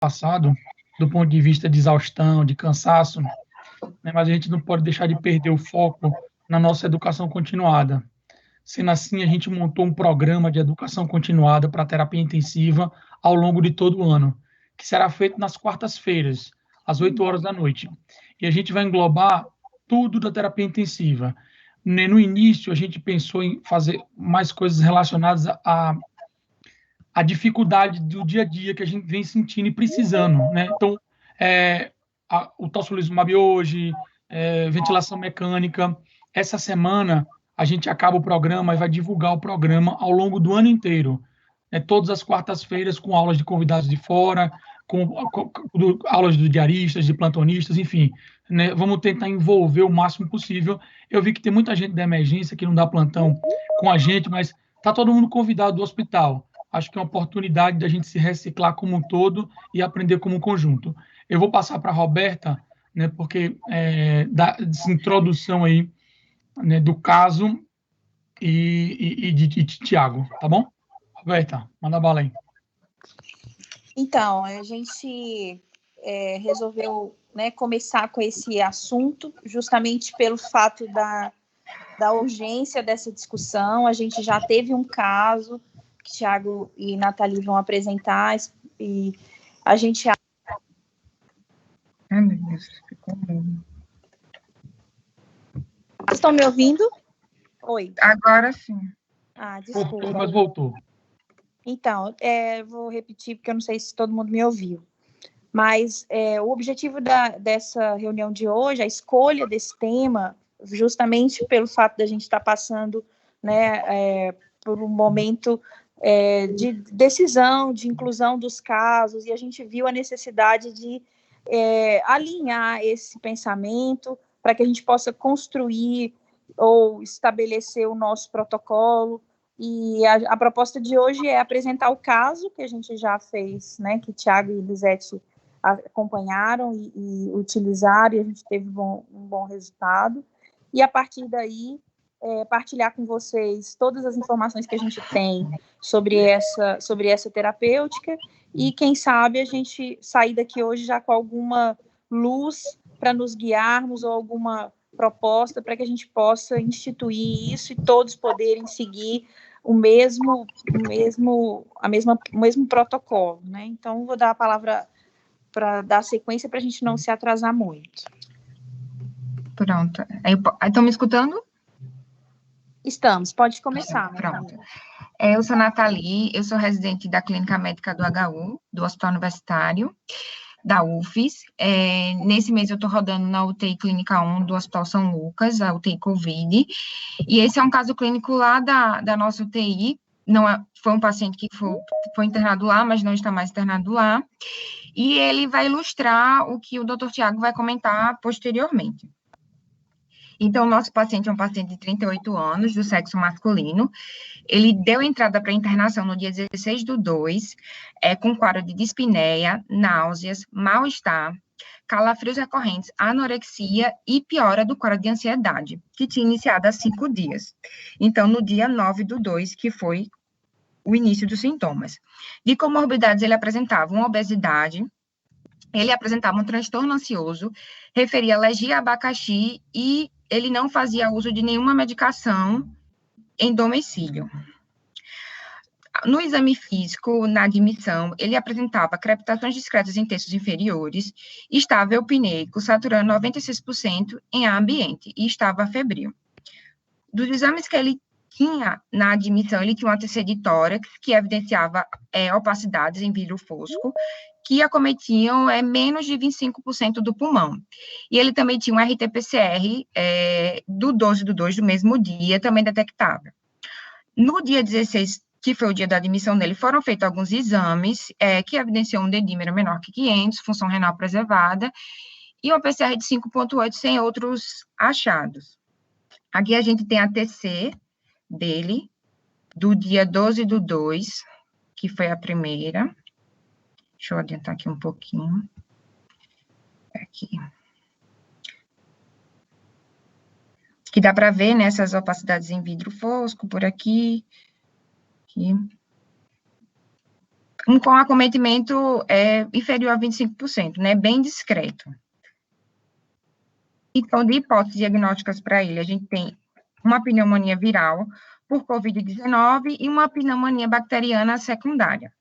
passado, do ponto de vista de exaustão, de cansaço, né, mas a gente não pode deixar de perder o foco na nossa educação continuada. Sendo assim, a gente montou um programa de educação continuada para terapia intensiva ao longo de todo o ano, que será feito nas quartas-feiras, às 8 horas da noite. E a gente vai englobar tudo da terapia intensiva. No início, a gente pensou em fazer mais coisas relacionadas à dificuldade do dia a dia que a gente vem sentindo e precisando, né? Então, o tocilizumab hoje, ventilação mecânica. Essa semana, a gente acaba o programa e vai divulgar o programa ao longo do ano inteiro. Todas as quartas-feiras, com aulas de convidados de fora, com aulas de diaristas, de plantonistas, enfim. Né? Vamos tentar envolver o máximo possível. Eu vi que tem muita gente da emergência que não dá plantão com a gente, mas está todo mundo convidado do hospital. Acho que é uma oportunidade da gente se reciclar como um todo e aprender como um conjunto. Eu vou passar para a Roberta, né, porque dá essa introdução aí, né, do caso de Tiago, tá bom? Roberta, manda bala aí. Então, a gente resolveu, né, começar com esse assunto, justamente pelo fato da urgência dessa discussão. A gente já teve um caso que Tiago e Nathalie vão apresentar, e a gente... Ai, meu Deus, ficou mudo. Vocês estão me ouvindo? Oi. Agora sim. Ah, desculpa. Mas voltou. Então, vou repetir, porque eu não sei se todo mundo me ouviu. Mas o objetivo dessa reunião de hoje, a escolha desse tema, justamente pelo fato da gente estar passando, né, por um momento de decisão, de inclusão dos casos, e a gente viu a necessidade de alinhar esse pensamento para que a gente possa construir ou estabelecer o nosso protocolo. E a proposta de hoje é apresentar o caso que a gente já fez, né, que Tiago e Lisete acompanharam e utilizaram, e a gente teve um bom resultado. E, a partir daí, partilhar com vocês todas as informações que a gente tem sobre essa terapêutica, e, quem sabe, a gente sair daqui hoje já com alguma luz para nos guiarmos, ou alguma proposta para que a gente possa instituir isso e todos poderem seguir o mesmo protocolo, né? Então, vou dar a palavra para dar sequência para a gente não se atrasar muito. Pronto. Estão me escutando? Estamos, pode começar. Pronto. Eu sou Nathalie, eu sou residente da Clínica Médica do HU, do Hospital Universitário, da UFES. Nesse mês eu estou rodando na UTI Clínica 1 do Hospital São Lucas, a UTI Covid, e esse é um caso clínico lá da nossa UTI. Não foi um paciente que foi internado lá, mas não está mais internado lá, e ele vai ilustrar o que o Dr. Tiago vai comentar posteriormente. Então, o nosso paciente é um paciente de 38 anos, do sexo masculino. Ele deu entrada para internação no dia 16/2, com quadro de dispneia, náuseas, mal-estar, calafrios recorrentes, anorexia e piora do quadro de ansiedade, que tinha iniciado há 5 dias. Então, no dia 9/2, que foi o início dos sintomas. De comorbidades, ele apresentava uma obesidade, ele apresentava um transtorno ansioso, referia alergia a abacaxi e ele não fazia uso de nenhuma medicação em domicílio. No exame físico, na admissão, ele apresentava crepitações discretas em terços inferiores, estava eupneico, saturando 96% em ar ambiente e estava febril. Dos exames que ele tinha na admissão, ele tinha um ATC de tórax, que evidenciava opacidades em vidro fosco, que acometiam menos de 25% do pulmão. E ele também tinha um RT-PCR do 12/2 do mesmo dia, também detectável. No dia 16, que foi o dia da admissão dele, foram feitos alguns exames que evidenciam um dedímero menor que 500, função renal preservada, e uma PCR de 5,8 sem outros achados. Aqui a gente tem a TC dele, do dia 12/2, que foi a primeira. Deixa eu adiantar aqui um pouquinho. Aqui. Que dá para ver, né, essas opacidades em vidro fosco por aqui. Aqui. com acometimento inferior a 25%, né, bem discreto. Então, de hipóteses diagnósticas para ele, a gente tem uma pneumonia viral por Covid-19 e uma pneumonia bacteriana secundária.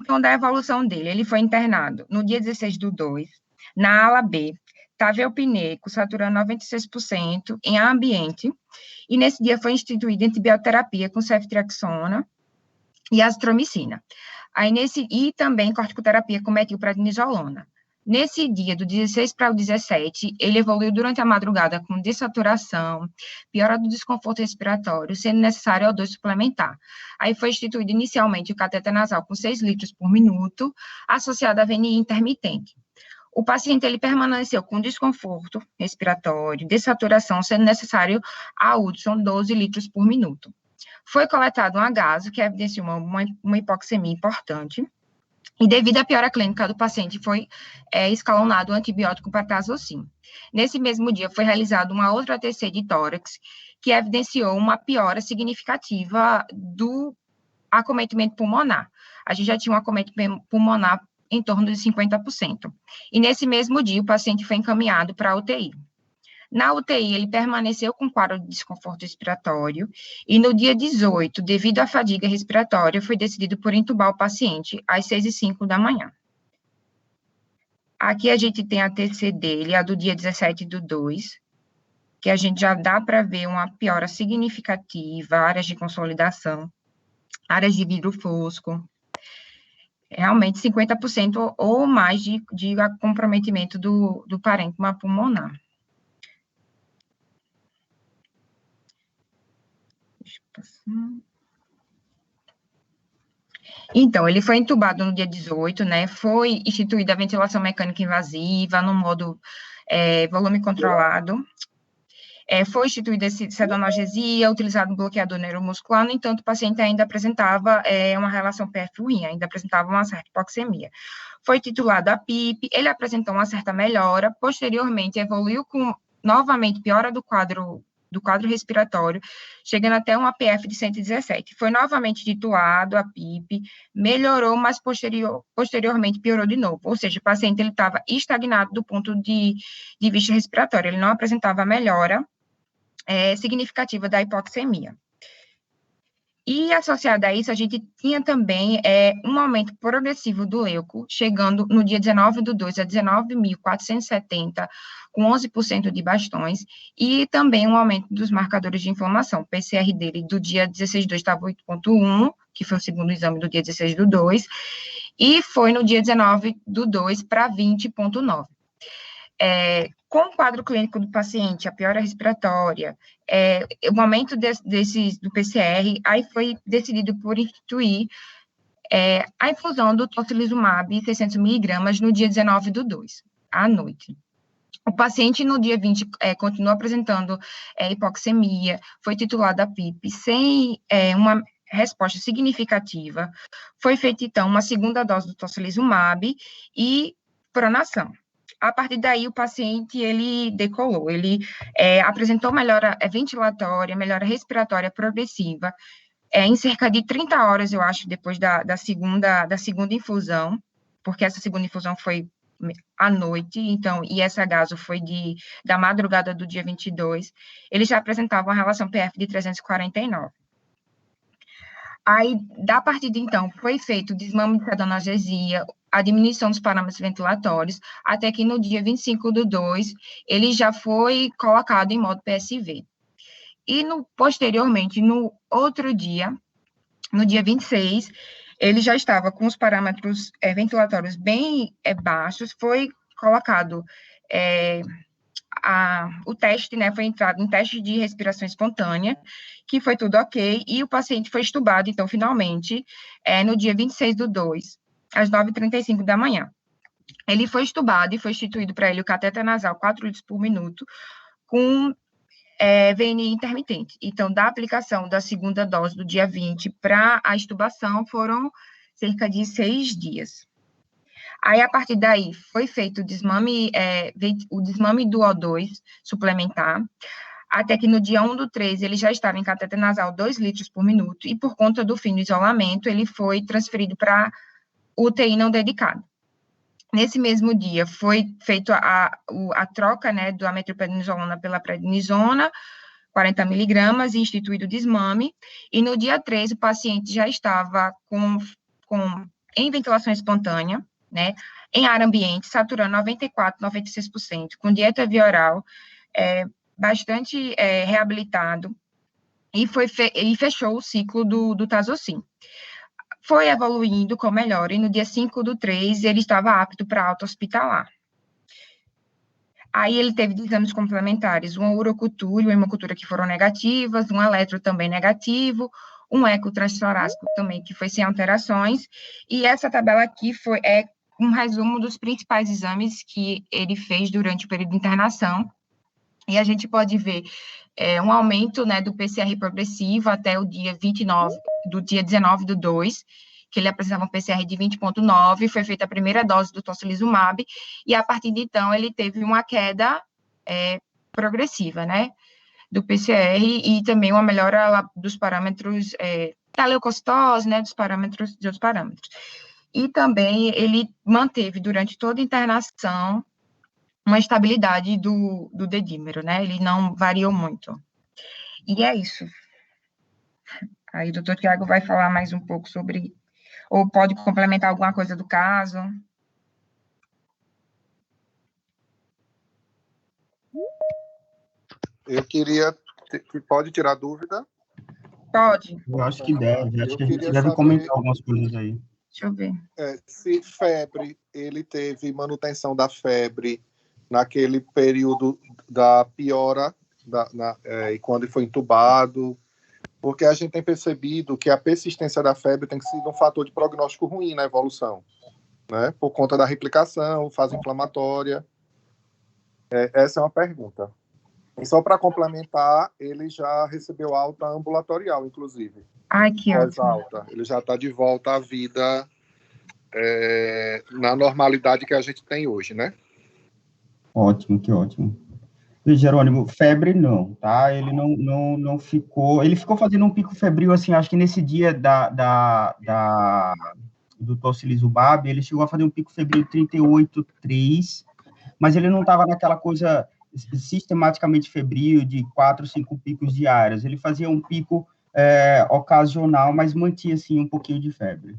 Então, da evolução dele, ele foi internado no dia 16/2, na ala B, taveopineico, saturando 96% em ambiente, e nesse dia foi instituída antibioterapia com ceftriaxona e azitromicina. E também corticoterapia com metilprednisolona. Nesse dia, do 16 para o 17, ele evoluiu durante a madrugada com dessaturação, piora do desconforto respiratório, sendo necessário O2 suplementar. Aí foi instituído inicialmente o cateter nasal com 6 litros por minuto, associado a VNI intermitente. O paciente, ele permaneceu com desconforto respiratório, dessaturação, sendo necessário a Hudson 12 litros por minuto. Foi coletado um agaso, que evidenciou uma hipoxemia importante, e devido à piora clínica do paciente, foi escalonado o antibiótico Patazocin. Nesse mesmo dia, foi realizada uma outra ATC de tórax, que evidenciou uma piora significativa do acometimento pulmonar. A gente já tinha um acometimento pulmonar em torno de 50%. E nesse mesmo dia, o paciente foi encaminhado para a UTI. Na UTI, ele permaneceu com quadro de desconforto respiratório, e no dia 18, devido à fadiga respiratória, foi decidido por intubar o paciente às 6h05 da manhã. Aqui a gente tem a TC dele, a do dia 17/2, que a gente já dá para ver uma piora significativa, áreas de consolidação, áreas de vidro fosco, realmente 50% ou mais de comprometimento do parênquima pulmonar. Então, ele foi entubado no dia 18, né, foi instituída a ventilação mecânica invasiva no modo volume controlado, foi instituída sedonalgesia, utilizado um bloqueador neuromuscular, no entanto, o paciente ainda apresentava uma relação PF ruim, ainda apresentava uma certa hipoxemia. Foi titulado a PIP, ele apresentou uma certa melhora, posteriormente evoluiu com, novamente, piora do quadro respiratório, chegando até um APF de 117. Foi novamente titulado a PIP, melhorou, mas posteriormente piorou de novo. Ou seja, o paciente estava estagnado do ponto de vista respiratório, ele não apresentava melhora significativa da hipoxemia. E, associado a isso, a gente tinha também um aumento progressivo do leuco, chegando no dia 19/2 a 19.470, com 11% de bastões, e também um aumento dos marcadores de inflamação. O PCR dele do dia 16/2 estava 8,1, que foi o segundo exame do dia 16/2, e foi no dia 19/2 para 20,9. Com o quadro clínico do paciente, a piora respiratória, o aumento do PCR, aí foi decidido por instituir a infusão do tocilizumab 600 mg no dia 19/2, à noite. O paciente, no dia 20, continuou apresentando hipoxemia, foi titulado a PIP, sem uma resposta significativa. Foi feita, então, uma segunda dose do tocilizumab e pronação. A partir daí, o paciente, ele decolou, ele apresentou melhora ventilatória, melhora respiratória progressiva, em cerca de 30 horas, eu acho, depois da segunda infusão, porque essa segunda infusão foi à noite, então, e esse agaso foi da madrugada do dia 22, ele já apresentava uma relação PF de 349. Aí, da partir de então, foi feito o desmame de sedonalgesia, a diminuição dos parâmetros ventilatórios, até que no dia 25/2, ele já foi colocado em modo PSV. E, posteriormente, no outro dia, no dia 26, ele já estava com os parâmetros ventilatórios bem baixos, foi colocado o teste, né, foi entrado um teste de respiração espontânea, que foi tudo ok, e o paciente foi estubado, então, finalmente, no dia 26/2, às 9h35 da manhã. Ele foi estubado e foi instituído para ele o cateter nasal 4 litros por minuto, com VNI intermitente. Então, da aplicação da segunda dose do dia 20 para a extubação, foram cerca de 6 dias. Aí, a partir daí, foi feito o desmame do O2 suplementar, até que no dia 1/3, ele já estava em cateter nasal 2 litros por minuto, e por conta do fim do isolamento, ele foi transferido para UTI não dedicada. Nesse mesmo dia, foi feita a troca, né, da metroprednisolona pela prednisona, 40 miligramas, e instituído o desmame, e no dia 3, o paciente já estava em ventilação espontânea, né, em ar ambiente, saturando 94%, 96%, com dieta via oral, bastante reabilitado, e fechou o ciclo do Tazocin. Foi evoluindo com melhora, e no dia 5/3, ele estava apto para alta hospitalar. Aí ele teve exames complementares, uma urocultura e uma hemocultura que foram negativas, um eletro também negativo, um eco transtorácico também que foi sem alterações, e essa tabela aqui é um resumo dos principais exames que ele fez durante o período de internação, e a gente pode ver um aumento, né, do PCR progressivo até o dia 29, do dia 19/2, que ele apresentava um PCR de 20,9, foi feita a primeira dose do tocilizumab, e a partir de então ele teve uma queda progressiva, né, do PCR, e também uma melhora dos parâmetros da leucocitose, né, de outros parâmetros. E também ele manteve durante toda a internação uma estabilidade do dedímero, né? Ele não variou muito. E é isso. Aí o doutor Tiago vai falar mais um pouco sobre, ou pode complementar alguma coisa do caso. Eu queria, pode tirar dúvida? Pode. Eu acho que deve, acho Eu que a gente queria deve saber, comentar algumas coisas aí. Deixa eu ver. Se febre, ele teve manutenção da febre naquele período da piora, e quando ele foi entubado, porque a gente tem percebido que a persistência da febre tem sido um fator de prognóstico ruim na evolução, né? Por conta da replicação, fase inflamatória. Essa é uma pergunta. E só para complementar, ele já recebeu alta ambulatorial, inclusive. Ai, que ótimo. Alta. Ele já está de volta à vida na normalidade que a gente tem hoje, né? Ótimo, que ótimo. E, Jerônimo, febre não, tá? Ele não ficou... Ele ficou fazendo um pico febril, assim, acho que nesse dia do tocilizumab, ele chegou a fazer um pico febril de 38,3, mas ele não estava naquela coisa sistematicamente febril de 4, 5 picos diários. Ele fazia um pico ocasional, mas mantinha, assim, um pouquinho de febre.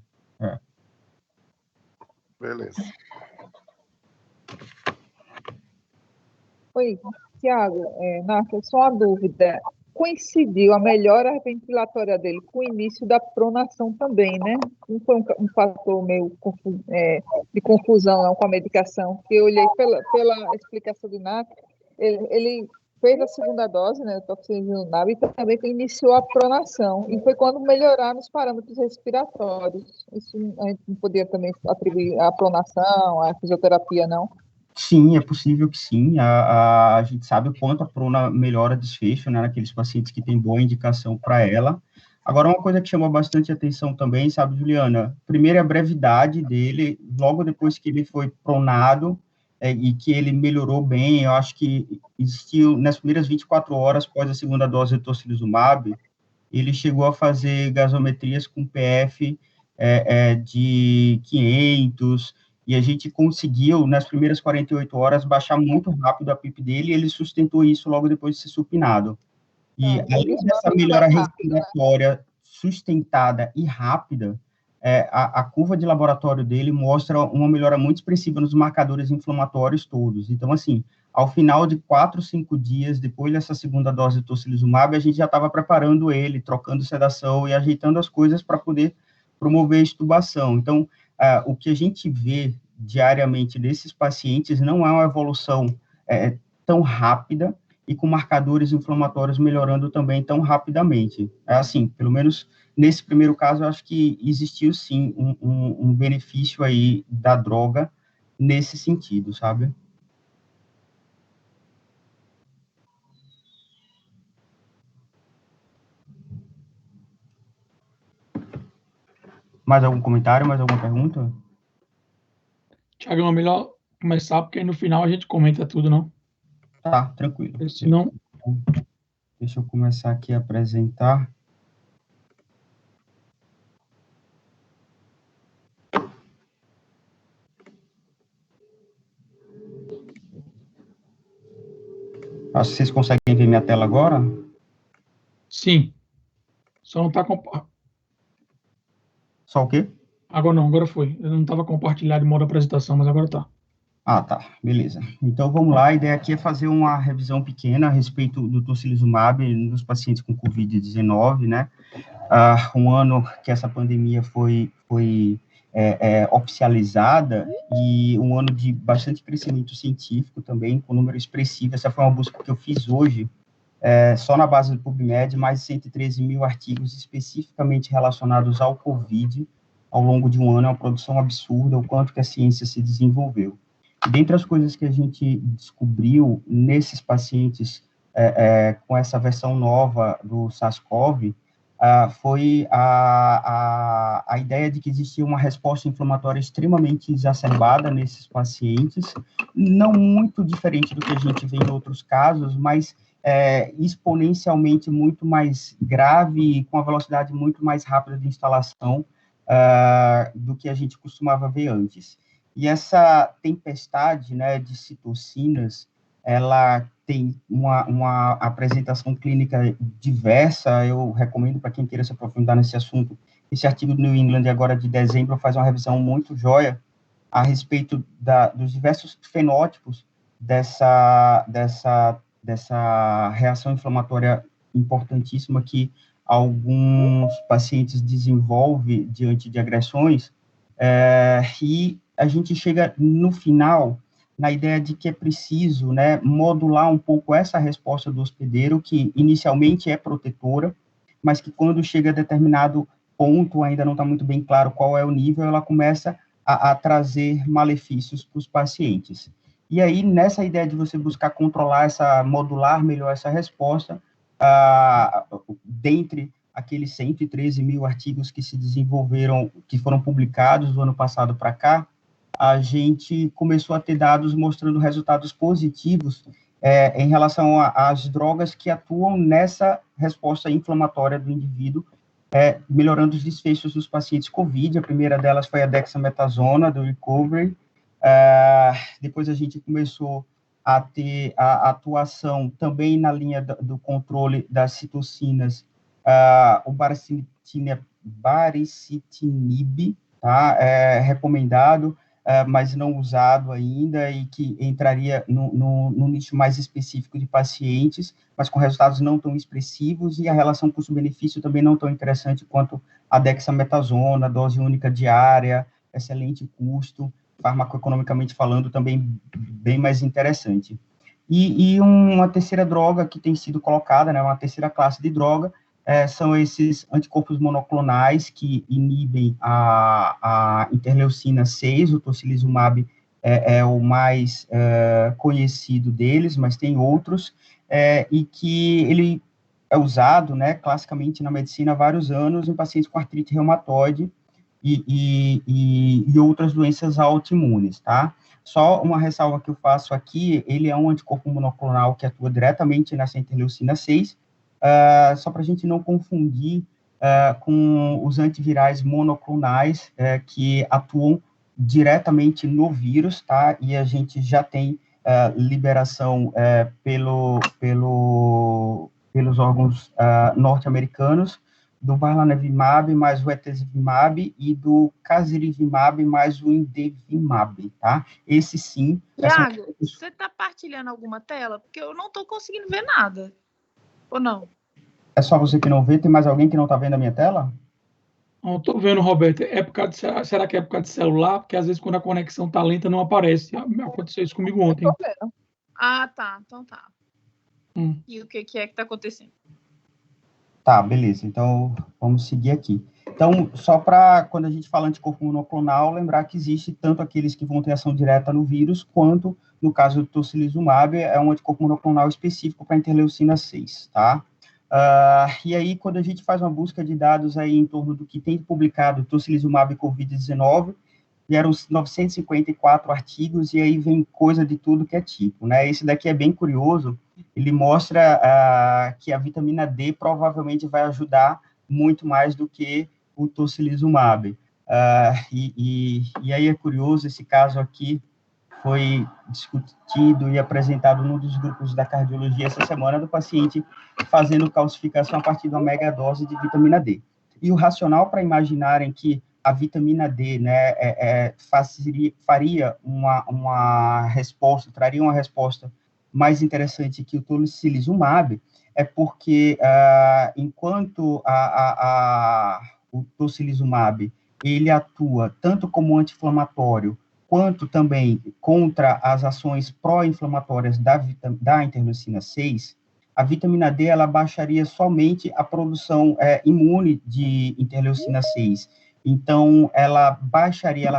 Beleza. Oi, Tiago, Nácia, só uma dúvida. Coincidiu a melhora ventilatória dele com o início da pronação também, né? Não foi um fator meio de confusão não, com a medicação, que eu olhei pela explicação do Nácia, ele fez a segunda dose, né, do tocilizumab, e também iniciou a pronação, e foi quando melhoraram os parâmetros respiratórios. Isso a gente não podia também atribuir à pronação, à fisioterapia, não? Sim, é possível que sim. A gente sabe o quanto a prona melhora desfecho, né, naqueles pacientes que têm boa indicação para ela. Agora, uma coisa que chamou bastante atenção também, sabe, Juliana? Primeiro, a brevidade dele, logo depois que ele foi pronado, e que ele melhorou bem, eu acho que existiu, nas primeiras 24 horas após a segunda dose de tocilizumab, ele chegou a fazer gasometrias com PF de 500, e a gente conseguiu, nas primeiras 48 horas, baixar muito rápido a PIP dele, e ele sustentou isso logo depois de ser supinado. E além dessa melhora respiratória sustentada e rápida, a curva de laboratório dele mostra uma melhora muito expressiva nos marcadores inflamatórios todos. Então, assim, ao final de 4, 5 dias, depois dessa segunda dose de tocilizumab, a gente já estava preparando ele, trocando sedação e ajeitando as coisas para poder promover a extubação. Então, o que a gente vê diariamente desses pacientes não é uma evolução tão rápida e com marcadores inflamatórios melhorando também tão rapidamente. Assim, pelo menos nesse primeiro caso, eu acho que existiu, sim, um benefício aí da droga nesse sentido, sabe? Mais algum comentário, mais alguma pergunta? Tiagão, é melhor começar, porque no final a gente comenta tudo, não? Tá, tranquilo. Senão... Deixa eu começar aqui a apresentar. Acho que vocês conseguem ver minha tela agora. Sim. Só não está Só o quê? Agora não, agora foi. Eu não estava compartilhado em modo apresentação, mas agora está. Ah, tá, beleza. Então, vamos lá, a ideia aqui é fazer uma revisão pequena a respeito do tocilizumab nos pacientes com Covid-19, né? Um ano que essa pandemia foi oficializada e um ano de bastante crescimento científico também, com número expressivo. Essa foi uma busca que eu fiz hoje, só na base do PubMed, mais de 113 mil artigos especificamente relacionados ao Covid ao longo de um ano. É uma produção absurda, o quanto que a ciência se desenvolveu. Dentre as coisas que a gente descobriu nesses pacientes com essa versão nova do SARS-CoV, foi a ideia de que existia uma resposta inflamatória extremamente exacerbada nesses pacientes, não muito diferente do que a gente vê em outros casos, mas exponencialmente muito mais grave e com a velocidade muito mais rápida de instalação do que a gente costumava ver antes. E essa tempestade, né, de citocinas, ela tem uma apresentação clínica diversa. Eu recomendo para quem queira se aprofundar nesse assunto. Esse artigo do New England, agora de dezembro, faz uma revisão muito joia a respeito dos diversos fenótipos dessa reação inflamatória importantíssima que alguns pacientes desenvolvem diante de agressões, e a gente chega no final na ideia de que é preciso, né, modular um pouco essa resposta do hospedeiro, que inicialmente é protetora, mas que quando chega a determinado ponto, ainda não está muito bem claro qual é o nível, ela começa a trazer malefícios para os pacientes. E aí, nessa ideia de você buscar controlar modular melhor essa resposta, dentre aqueles 113 mil artigos que se desenvolveram, que foram publicados do ano passado para cá, a gente começou a ter dados mostrando resultados positivos em relação às drogas que atuam nessa resposta inflamatória do indivíduo, melhorando os desfechos dos pacientes COVID. A primeira delas foi a dexametasona, do Recovery. Depois a gente começou a ter a atuação também na linha do controle das citocinas, o baricitinib, tá? Recomendado, mas não usado ainda, e que entraria no nicho mais específico de pacientes, mas com resultados não tão expressivos, e a relação custo-benefício também não tão interessante quanto a dexametasona, dose única diária, excelente custo, farmacoeconomicamente falando, também bem mais interessante. E uma terceira droga que tem sido colocada, né, uma terceira classe de droga, são esses anticorpos monoclonais que inibem a interleucina 6, o tocilizumab é o mais conhecido deles, mas tem outros, e que ele é usado, né, classicamente na medicina há vários anos em pacientes com artrite reumatoide e outras doenças autoimunes, tá? Só uma ressalva que eu faço aqui, ele é um anticorpo monoclonal que atua diretamente nessa interleucina 6, só para a gente não confundir com os antivirais monoclonais que atuam diretamente no vírus, tá? E a gente já tem liberação pelos órgãos norte-americanos do varlanevimab mais o etesivimab e do casirivimab mais o indevimab, tá? Esse sim... Iago, você está partilhando alguma tela? Porque eu não estou conseguindo ver nada. Ou não? É só você que não vê? Tem mais alguém que não está vendo a minha tela? Não estou vendo, Roberto. Será que é época de celular? Porque às vezes quando a conexão está lenta não aparece. Aconteceu isso comigo ontem. Ah, tá. Então tá. E o que é que está acontecendo? Tá, beleza. Então, vamos seguir aqui. Então, só para, quando a gente fala anticorpo monoclonal, lembrar que existe tanto aqueles que vão ter ação direta no vírus, quanto, no caso do tocilizumab, é um anticorpo monoclonal específico para interleucina 6, tá? E aí, quando a gente faz uma busca de dados aí em torno do que tem publicado tocilizumab e Covid-19, vieram 954 artigos, e aí vem coisa de tudo que é tipo, né? Esse daqui é bem curioso, ele mostra que a vitamina D provavelmente vai ajudar muito mais do que o tocilizumab. E aí é curioso, esse caso aqui foi discutido e apresentado num dos grupos da cardiologia essa semana, do paciente fazendo calcificação a partir de uma megadose de vitamina D. E o racional para imaginarem que a vitamina D, né, faria uma resposta, traria uma resposta mais interessante que o tocilizumab, é porque, enquanto o tocilizumab, ele atua tanto como anti-inflamatório, quanto também contra as ações pró-inflamatórias da interleucina 6, a vitamina D, ela baixaria somente a produção imune de interleucina 6. Então, ela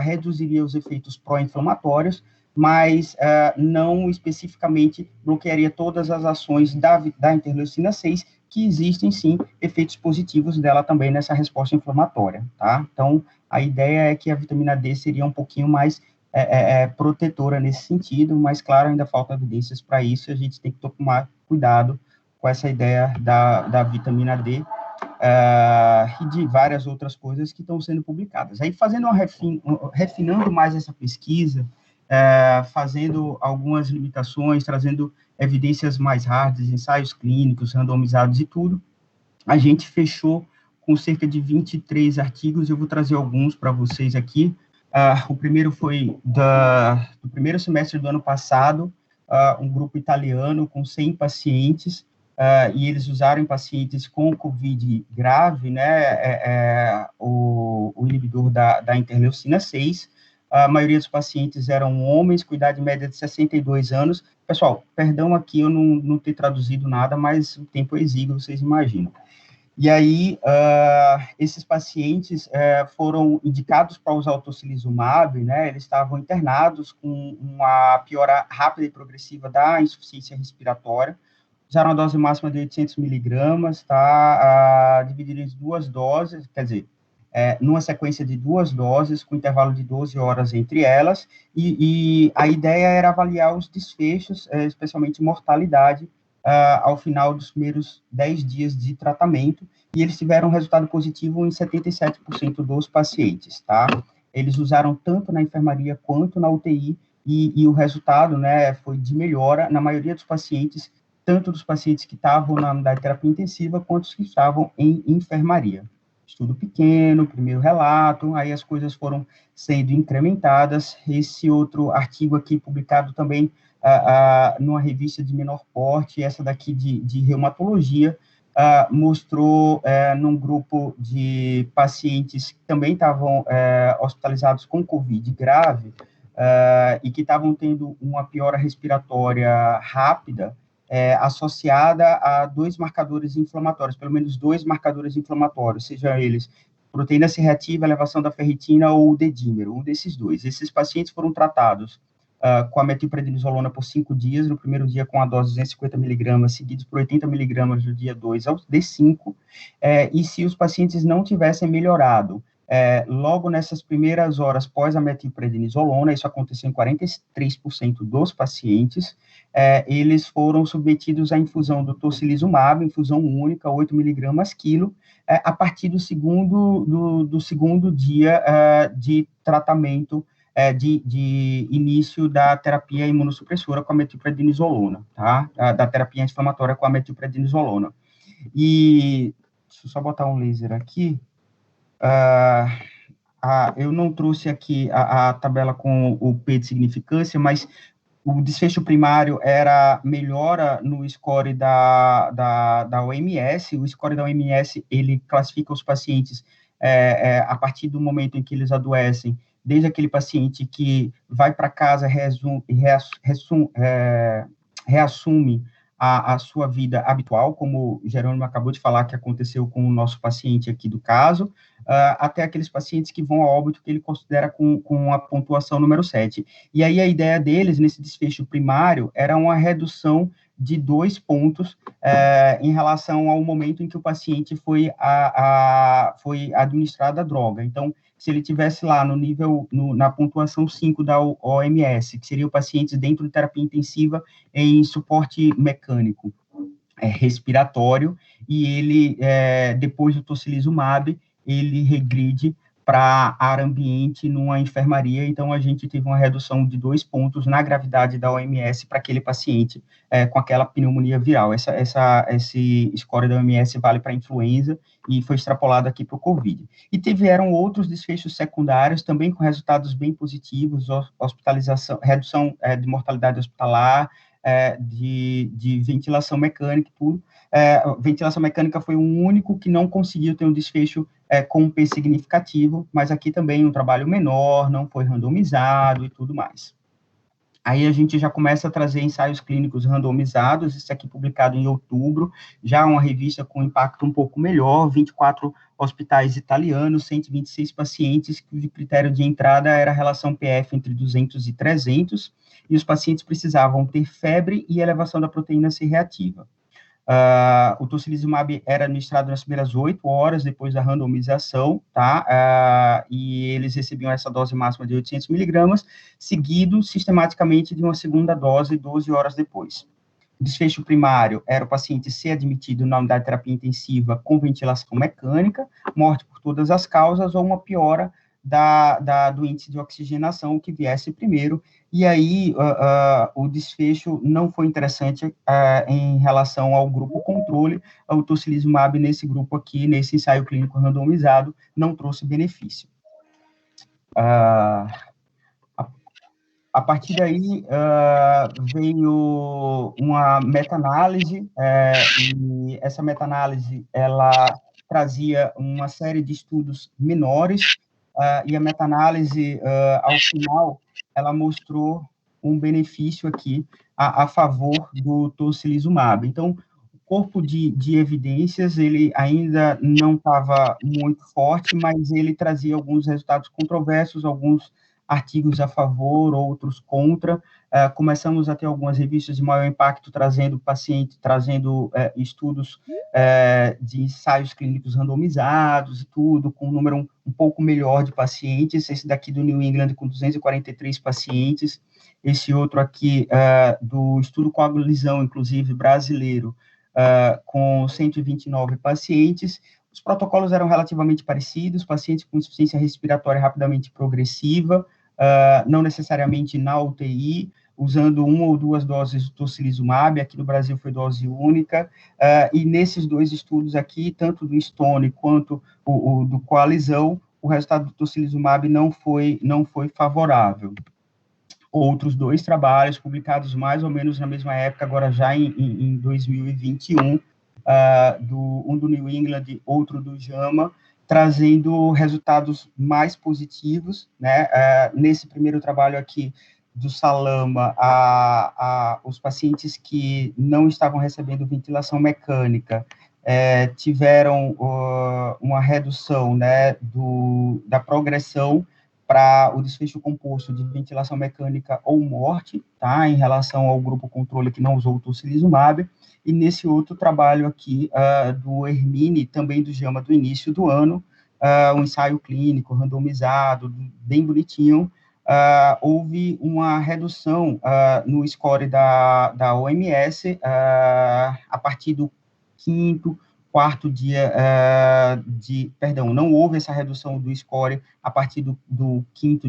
reduziria os efeitos pró-inflamatórios, mas não especificamente bloquearia todas as ações da interleucina 6, que existem, sim, efeitos positivos dela também nessa resposta inflamatória, tá? Então, a ideia é que a vitamina D seria um pouquinho mais protetora nesse sentido, mas, claro, ainda faltam evidências para isso, e a gente tem que tomar cuidado com essa ideia da vitamina D, e de várias outras coisas que estão sendo publicadas. Aí, refinando mais essa pesquisa, fazendo algumas limitações, trazendo evidências mais hard, ensaios clínicos, randomizados e tudo, a gente fechou com cerca de 23 artigos, eu vou trazer alguns para vocês aqui. O primeiro foi do primeiro semestre do ano passado, um grupo italiano com 100 pacientes, e eles usaram em pacientes com COVID grave, né, o inibidor da interleucina 6. A maioria dos pacientes eram homens, com idade média de 62 anos. Pessoal, perdão aqui eu não ter traduzido nada, mas o tempo é exíguo, vocês imaginam. E aí, esses pacientes foram indicados para usar o tocilizumab, né, eles estavam internados com uma piora rápida e progressiva da insuficiência respiratória, usaram a dose máxima de 800 miligramas, tá, dividido em 2 doses, quer dizer, numa sequência de 2 doses, com intervalo de 12 horas entre elas, e a ideia era avaliar os desfechos, especialmente mortalidade, ao final dos primeiros 10 dias de tratamento, e eles tiveram um resultado positivo em 77% dos pacientes, tá? Eles usaram tanto na enfermaria quanto na UTI, e o resultado, né, foi de melhora na maioria dos pacientes, tanto dos pacientes que estavam na unidade de terapia intensiva, quanto os que estavam em enfermaria. Estudo pequeno, primeiro relato, aí as coisas foram sendo incrementadas. Esse outro artigo aqui, publicado também numa revista de menor porte, essa daqui de reumatologia, mostrou num grupo de pacientes que também estavam hospitalizados com COVID grave, e que estavam tendo uma piora respiratória rápida, associada a 2 marcadores inflamatórios, pelo menos 2 marcadores inflamatórios, seja eles proteína C reativa, elevação da ferritina ou o dedímero, um desses 2. Esses pacientes foram tratados com a metilprednisolona por 5 dias, no primeiro dia com a dose de 250 miligramas, seguidos por 80 miligramas do dia 2 ao D5, e se os pacientes não tivessem melhorado, logo nessas primeiras horas pós a metilprednisolona, isso aconteceu em 43% dos pacientes, eles foram submetidos à infusão do tocilizumab, infusão única, 8 miligramas quilo, a partir do segundo dia de tratamento, de início da terapia imunossupressora com a metilprednisolona, tá? Da terapia anti-inflamatória com a metilprednisolona. E, deixa eu só botar um laser aqui. Eu não trouxe aqui a tabela com o P de significância, mas o desfecho primário era melhora no score da OMS. O score da OMS, ele classifica os pacientes a partir do momento em que eles adoecem, desde aquele paciente que vai para casa, reassume a sua vida habitual, como o Jerônimo acabou de falar que aconteceu com o nosso paciente aqui do caso, até aqueles pacientes que vão a óbito que ele considera com a pontuação número 7. E aí a ideia deles, nesse desfecho primário, era uma redução de 2 pontos em relação ao momento em que o paciente foi administrada a droga. Então, se ele tivesse lá no nível, na pontuação 5 da OMS, que seria o paciente dentro de terapia intensiva em suporte mecânico respiratório, e ele, depois do tocilizumab, ele regride para ar ambiente numa enfermaria, então a gente teve uma redução de 2 pontos na gravidade da OMS para aquele paciente com aquela pneumonia viral. Esse score da OMS vale para influenza e foi extrapolado aqui para o COVID. E tiveram outros desfechos secundários, também com resultados bem positivos, hospitalização, redução de mortalidade hospitalar, de ventilação mecânica e tudo. Ventilação mecânica foi o único que não conseguiu ter um desfecho com um P significativo, mas aqui também um trabalho menor, não foi randomizado e tudo mais. Aí a gente já começa a trazer ensaios clínicos randomizados, isso aqui publicado em outubro, já uma revista com impacto um pouco melhor, 24 hospitais italianos, 126 pacientes, cujo critério de entrada era a relação PF entre 200 e 300, e os pacientes precisavam ter febre e elevação da proteína C reativa. O tocilizumab era administrado nas primeiras 8 horas depois da randomização, tá? E eles recebiam essa dose máxima de 800 miligramas, seguido sistematicamente de uma segunda dose 12 horas depois. O desfecho primário era o paciente ser admitido na unidade de terapia intensiva com ventilação mecânica, morte por todas as causas ou uma piora do índice de oxigenação, o que viesse primeiro, e aí o desfecho não foi interessante em relação ao grupo controle, o tocilizumab nesse grupo aqui, nesse ensaio clínico randomizado, não trouxe benefício. A partir daí, veio uma meta-análise, e essa meta-análise, ela trazia uma série de estudos menores, e a meta-análise, ao final, ela mostrou um benefício aqui a favor do tocilizumab. Então, o corpo de evidências, ele ainda não estava muito forte, mas ele trazia alguns resultados controversos, alguns artigos a favor, outros contra. Começamos a ter algumas revistas de maior impacto trazendo estudos de ensaios clínicos randomizados e tudo, com um número um pouco melhor de pacientes. Esse daqui do New England com 243 pacientes, esse outro aqui do estudo Coagulizão, inclusive brasileiro, com 129 pacientes. Os protocolos eram relativamente parecidos, pacientes com insuficiência respiratória rapidamente progressiva, não necessariamente na UTI, usando 1 ou 2 doses do tocilizumab, aqui no Brasil foi dose única, e nesses 2 estudos aqui, tanto do Stone quanto o do Coalizão, o resultado do tocilizumab não foi favorável. Outros 2 trabalhos, publicados mais ou menos na mesma época, agora já em 2021, um do New England, outro do JAMA, trazendo resultados mais positivos, né? Nesse primeiro trabalho aqui do Salama, os pacientes que não estavam recebendo ventilação mecânica tiveram uma redução, né, da progressão para o desfecho composto de ventilação mecânica ou morte, tá, em relação ao grupo controle que não usou o tocilizumab. E nesse outro trabalho aqui, do Hermine, também do JAMA do início do ano, um ensaio clínico randomizado, bem bonitinho, houve uma redução no score da OMS a partir do quarto dia não houve essa redução do score a partir do 4º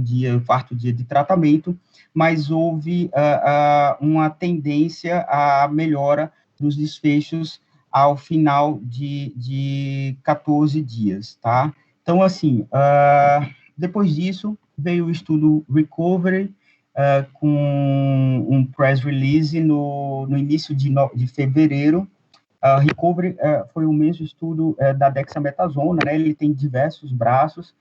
dia de tratamento, mas houve uma tendência à melhora dos desfechos ao final de 14 dias, tá? Então, assim, depois disso, veio o estudo Recovery, com um press release no início de fevereiro. Recovery foi o mesmo estudo da dexametasona, né? Ele tem diversos braços.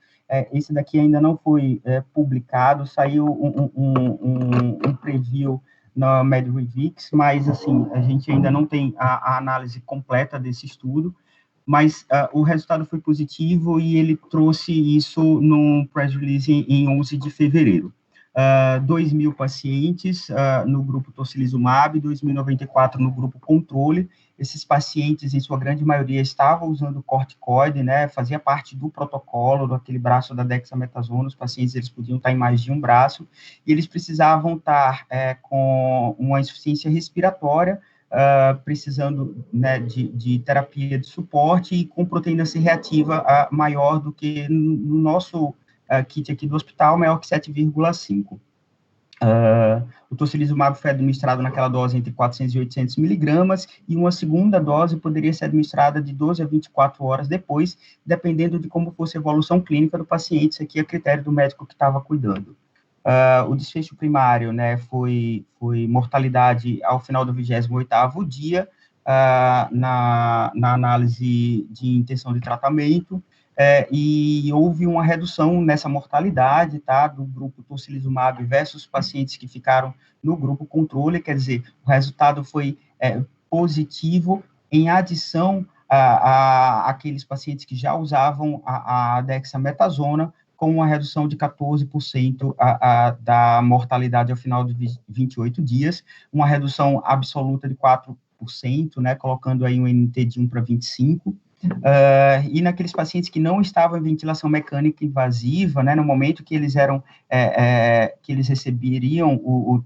Esse daqui ainda não foi publicado, saiu um preview na MedRevix, mas, assim, a gente ainda não tem a análise completa desse estudo, mas o resultado foi positivo e ele trouxe isso no press release em 11 de fevereiro. 2.000 pacientes no grupo tocilizumab, 2.094 no grupo controle. Esses pacientes, em sua grande maioria, estavam usando corticoide, né, fazia parte do protocolo, daquele braço da dexametasona. Os pacientes, eles podiam estar em mais de um braço, e eles precisavam estar com uma insuficiência respiratória, precisando, né, de terapia de suporte e com proteína C reativa maior do que no nosso kit aqui do hospital, maior que 7,5. O tocilizumab foi administrado naquela dose entre 400 e 800 miligramas, e uma segunda dose poderia ser administrada de 12 a 24 horas depois, dependendo de como fosse a evolução clínica do paciente, isso aqui é critério do médico que estava cuidando. O desfecho primário, né, foi mortalidade ao final do 28º dia, na análise de intenção de tratamento, e houve uma redução nessa mortalidade, tá, do grupo tocilizumab versus pacientes que ficaram no grupo controle, quer dizer, o resultado foi positivo em adição àqueles pacientes que já usavam a dexametasona, com uma redução de 14% da mortalidade ao final de 28 dias, uma redução absoluta de 4%, né, colocando aí um NT de 1 para 25, e naqueles pacientes que não estavam em ventilação mecânica invasiva, né, no momento que eles eram, que eles recebiam o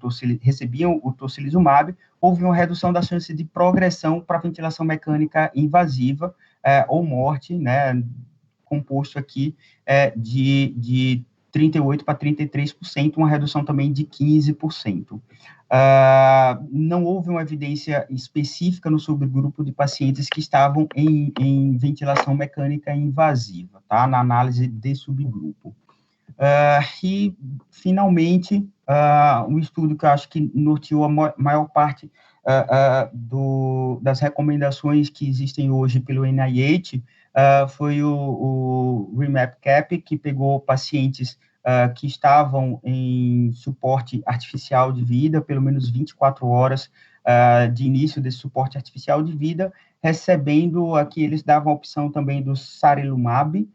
tocilizumab, houve uma redução da chance de progressão para ventilação mecânica invasiva, ou morte, né, composto aqui de 38% para 33%, uma redução também de 15%. Não houve uma evidência específica no subgrupo de pacientes que estavam em ventilação mecânica invasiva, tá? Na análise de subgrupo. E, finalmente, um estudo que eu acho que norteou a maior parte das recomendações que existem hoje pelo NIH, foi o REMAP-CAP, que pegou pacientes que estavam em suporte artificial de vida, pelo menos 24 horas de início desse suporte artificial de vida, recebendo, aqui eles davam a opção também do sarilumab,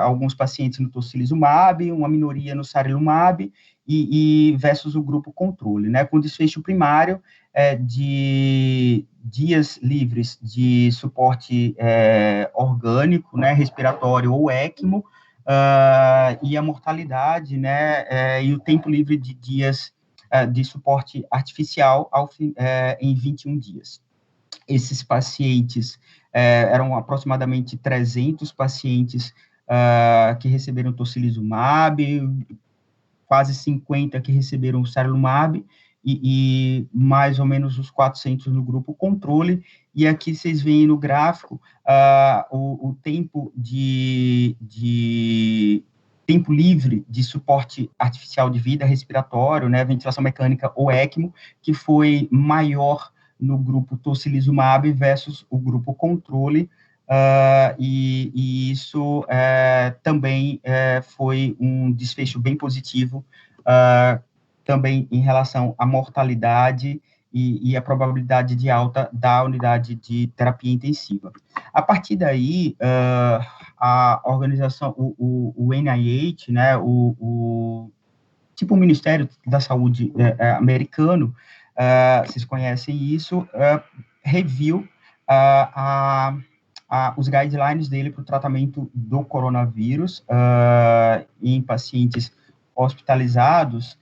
alguns pacientes no tocilizumab, uma minoria no sarilumab, e versus o grupo controle, né, com desfecho primário de dias livres de suporte orgânico, né, respiratório ou ECMO, e a mortalidade, né, e o tempo livre de dias de suporte artificial em 21 dias. Esses pacientes eram aproximadamente 300 pacientes que receberam tocilizumab, quase 50 que receberam o sarilumab, e mais ou menos os 400 no grupo controle, e aqui vocês veem no gráfico o tempo tempo livre de suporte artificial de vida respiratório, né, ventilação mecânica ou ECMO, que foi maior no grupo tocilizumab versus o grupo controle, e isso também foi um desfecho bem positivo, também em relação à mortalidade e a probabilidade de alta da unidade de terapia intensiva. A partir daí, a organização, o NIH, né, tipo o Ministério da Saúde americano, vocês conhecem isso, reviu os guidelines dele para o tratamento do coronavírus em pacientes hospitalizados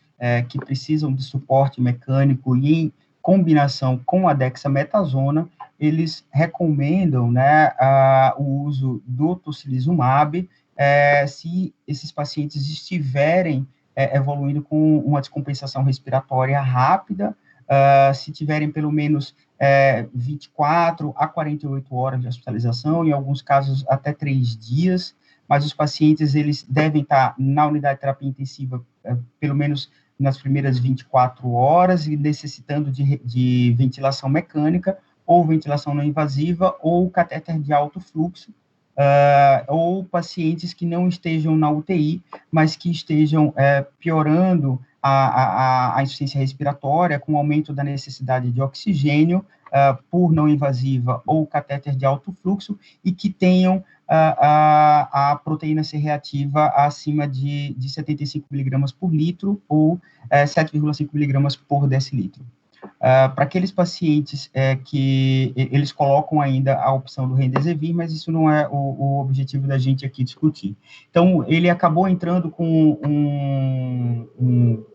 que precisam de suporte mecânico e em combinação com a dexametasona. Eles recomendam, né, o uso do tocilizumab se esses pacientes estiverem evoluindo com uma descompensação respiratória rápida, se tiverem pelo menos 24 a 48 horas de hospitalização, em alguns casos até 3 dias, mas os pacientes, eles devem estar na unidade de terapia intensiva pelo menos nas primeiras 24 horas, e necessitando de ventilação mecânica, ou ventilação não invasiva, ou catéter de alto fluxo, ou pacientes que não estejam na UTI, mas que estejam piorando a insuficiência respiratória, com aumento da necessidade de oxigênio, por não invasiva ou catéter de alto fluxo, e que tenham a proteína C reativa acima de 75 miligramas por litro, ou 7,5 miligramas por decilitro. Para aqueles pacientes que eles colocam ainda a opção do Remdesivir, mas isso não é o objetivo da gente aqui discutir. Então, ele acabou entrando com um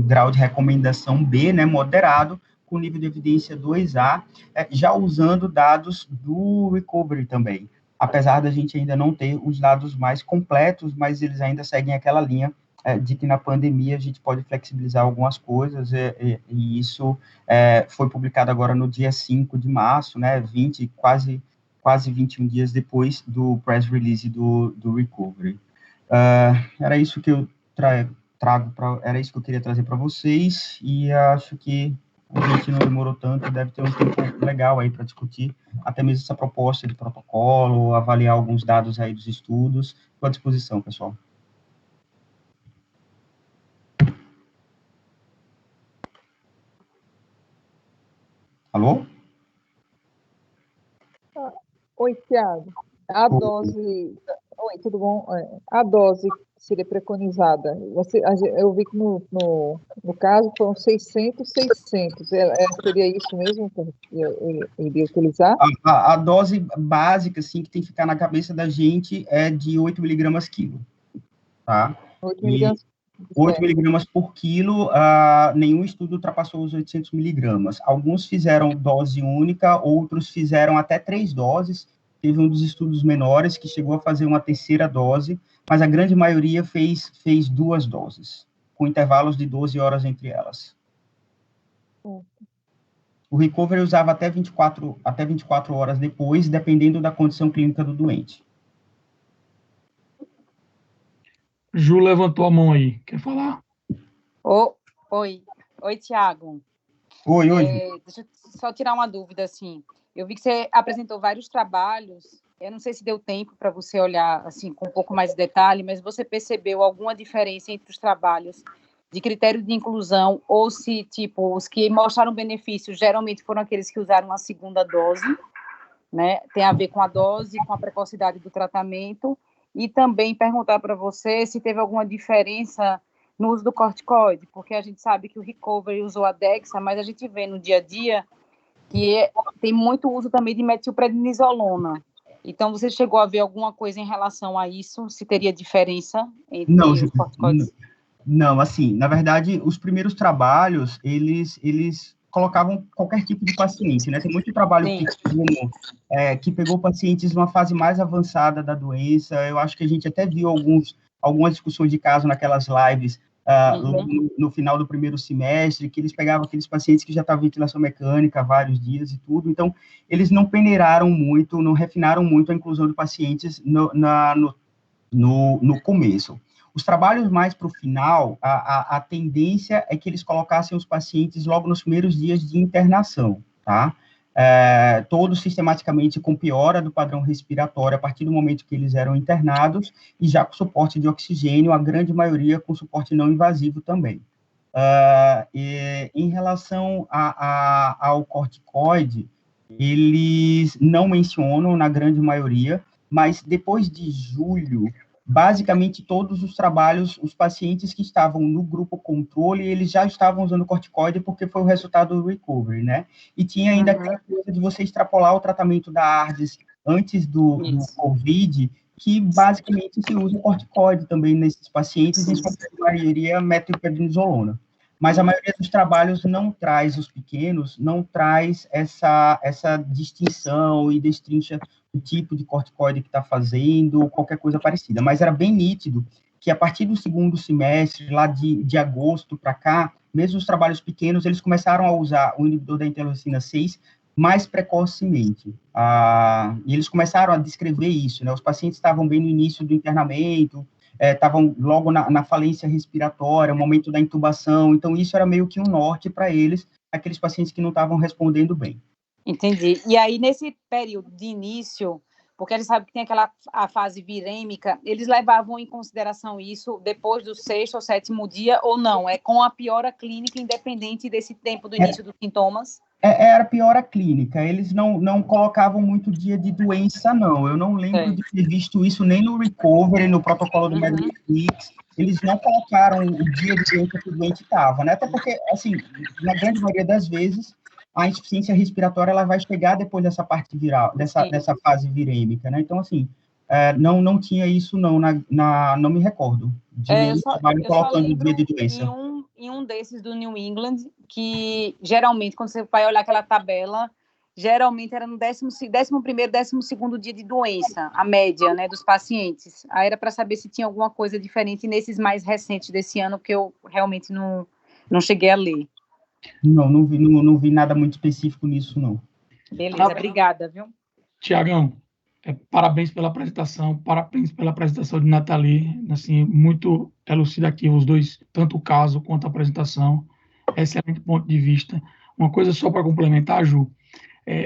grau de recomendação B, né, moderado, com nível de evidência 2A, já usando dados do recovery também, apesar da gente ainda não ter os dados mais completos, mas eles ainda seguem aquela linha de que na pandemia a gente pode flexibilizar algumas coisas, e isso foi publicado agora no dia 5 de março, né, quase 21 dias depois do press release do recovery. Era isso que eu era isso que eu queria trazer para vocês, e acho que a gente não demorou tanto, deve ter um tempo legal aí para discutir, até mesmo essa proposta de protocolo, avaliar alguns dados aí dos estudos. Estou à disposição, pessoal. Alô? Oi, Tiago. A dose... Oi, tudo bom? A dose que seria preconizada, eu vi que no caso foram 600. Seria isso mesmo que eu iria utilizar? A dose básica, assim, que tem que ficar na cabeça da gente é de 8 miligramas quilo, tá? 8 miligramas. 8 miligramas por quilo, nenhum estudo ultrapassou os 800 miligramas. Alguns fizeram dose única, outros fizeram até 3 doses. Teve um dos estudos menores que chegou a fazer uma terceira dose, mas a grande maioria fez 2 doses, com intervalos de 12 horas entre elas. O recovery usava até 24 horas depois, dependendo da condição clínica do doente. Ju levantou a mão aí. Quer falar? Oi, Tiago. Oi. Deixa eu só tirar uma dúvida, assim. Eu vi que você apresentou vários trabalhos. Eu não sei se deu tempo para você olhar assim com um pouco mais de detalhe, mas você percebeu alguma diferença entre os trabalhos de critério de inclusão ou se, tipo, os que mostraram benefícios geralmente foram aqueles que usaram a segunda dose, né? Tem a ver com a dose, com a precocidade do tratamento, e também perguntar para você se teve alguma diferença no uso do corticoide, porque a gente sabe que o recovery usou a Dexa, mas a gente vê no dia a dia que tem muito uso também de metilprednisolona. Então, você chegou a ver alguma coisa em relação a isso? Se teria diferença entre os corticoides? Não, assim, na verdade, os primeiros trabalhos, eles colocavam qualquer tipo de paciente, né? Tem muito trabalho que pegou pacientes numa fase mais avançada da doença. Eu acho que a gente até viu algumas discussões de caso naquelas lives no final do primeiro semestre, que eles pegavam aqueles pacientes que já estavam em ventilação mecânica há vários dias e tudo. Então, eles não peneiraram muito, não refinaram muito a inclusão de pacientes no começo. Os trabalhos mais para o final, a tendência é que eles colocassem os pacientes logo nos primeiros dias de internação, tá? Todos sistematicamente com piora do padrão respiratório a partir do momento que eles eram internados e já com suporte de oxigênio, a grande maioria com suporte não invasivo também. Em relação ao corticoide, eles não mencionam na grande maioria, mas depois de julho, basicamente todos os trabalhos, os pacientes que estavam no grupo controle, eles já estavam usando corticoide porque foi o resultado do recovery, né? E tinha ainda aquela coisa de você extrapolar o tratamento da ARDS antes do COVID, que basicamente se usa corticoide também nesses pacientes, em sua maioria metilprednisolona. Mas a maioria dos trabalhos não traz os pequenos, não traz essa distinção e destrincha o tipo de corticoide que está fazendo, ou qualquer coisa parecida. Mas era bem nítido que a partir do segundo semestre, lá de agosto para cá, mesmo os trabalhos pequenos, eles começaram a usar o inibidor da interleucina 6 mais precocemente. E eles começaram a descrever isso, né? Os pacientes estavam bem no início do internamento, estavam logo na falência respiratória, momento da intubação, então isso era meio que um norte para eles, aqueles pacientes que não estavam respondendo bem. Entendi. E aí, nesse período de início, porque eles sabem que tem a fase virêmica, eles levavam em consideração isso depois do 6º ou 7º dia, ou não? É com a piora clínica, independente desse tempo do início dos sintomas? Era piora clínica, eles não colocavam muito dia de doença, não. Eu não lembro de ter visto isso nem no recovery, no protocolo do Medtronic. Eles não colocaram o dia de doença que o doente estava, né? Até porque, assim, na grande maioria das vezes, a insuficiência respiratória ela vai chegar depois dessa parte viral, dessa fase virêmica, né? Então, assim, não tinha isso, não me recordo de nenhum trabalho colocando o dia de doença. Em um um desses do New England, que geralmente, quando você vai olhar aquela tabela, geralmente era no 11º, 12º dia de doença, a média, né, dos pacientes. Aí era para saber se tinha alguma coisa diferente nesses mais recentes desse ano, que eu realmente não cheguei a ler. Não vi nada muito específico nisso, não. Beleza, obrigada, viu? Tiagão, parabéns pela apresentação de Nathalie, assim, muito elucidativo os dois, tanto o caso quanto a apresentação, excelente ponto de vista. Uma coisa só para complementar, Ju,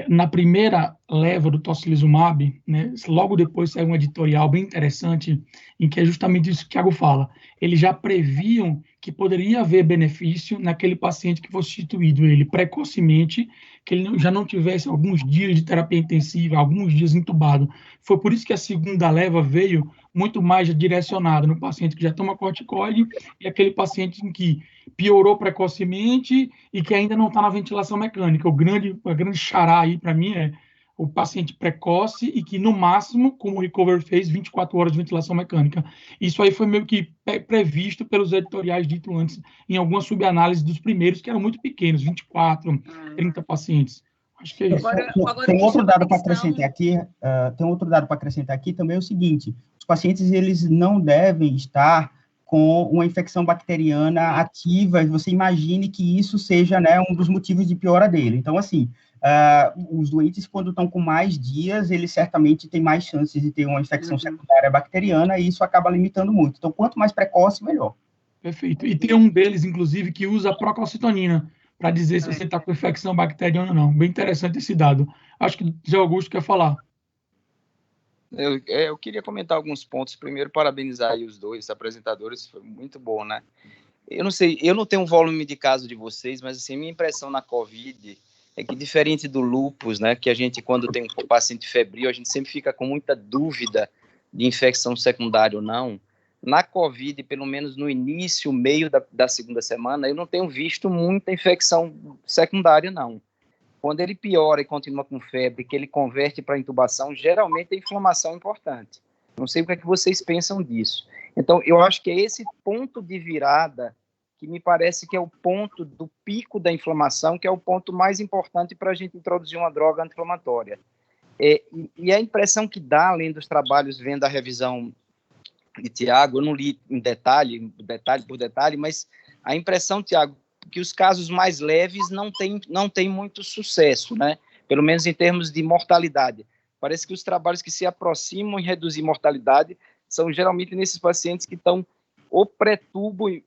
na primeira leva do tocilizumab, né, logo depois saiu um editorial bem interessante, em que é justamente isso que o Thiago fala. Eles já previam que poderia haver benefício naquele paciente que fosse instituído ele precocemente, que ele já não tivesse alguns dias de terapia intensiva, alguns dias entubado. Foi por isso que a segunda leva veio muito mais direcionada no paciente que já toma corticoide e aquele paciente em que piorou precocemente e que ainda não está na ventilação mecânica. A grande chará aí, para mim, é o paciente precoce e que, no máximo, como o Recover fez, 24 horas de ventilação mecânica. Isso aí foi meio que previsto pelos editoriais dito antes, em algumas subanálises dos primeiros, que eram muito pequenos, 24, 30 pacientes. Acho que é isso. Agora tem outro dado para acrescentar aqui, também é o seguinte, os pacientes, eles não devem estar com uma infecção bacteriana ativa, você imagine que isso seja, né, um dos motivos de piora dele. Então, assim, os doentes, quando estão com mais dias, eles certamente têm mais chances de ter uma infecção secundária bacteriana, e isso acaba limitando muito. Então, quanto mais precoce, melhor. Perfeito. E tem um deles, inclusive, que usa procalcitonina para dizer se você está com infecção bacteriana ou não. Bem interessante esse dado. Acho que o Zé Augusto quer falar. Eu queria comentar alguns pontos. Primeiro, parabenizar aí os dois apresentadores, foi muito bom, né? Eu não sei, eu não tenho um volume de caso de vocês, mas assim, minha impressão na COVID é que, diferente do lúpus, né, que a gente, quando tem um paciente febril, a gente sempre fica com muita dúvida de infecção secundária ou não. Na COVID, pelo menos no início, meio da segunda semana, eu não tenho visto muita infecção secundária, não. Quando ele piora e continua com febre, que ele converte para intubação, geralmente a inflamação é importante. Não sei o que é que vocês pensam disso. Então, eu acho que é esse ponto de virada que me parece que é o ponto do pico da inflamação, que é o ponto mais importante para a gente introduzir uma droga anti-inflamatória. E a impressão que dá, além dos trabalhos, vendo a revisão de Tiago, eu não li em detalhe por detalhe, mas a impressão, Tiago, que os casos mais leves não têm muito sucesso, né? Pelo menos em termos de mortalidade. Parece que os trabalhos que se aproximam em reduzir mortalidade são geralmente nesses pacientes que estão ou pré-tubo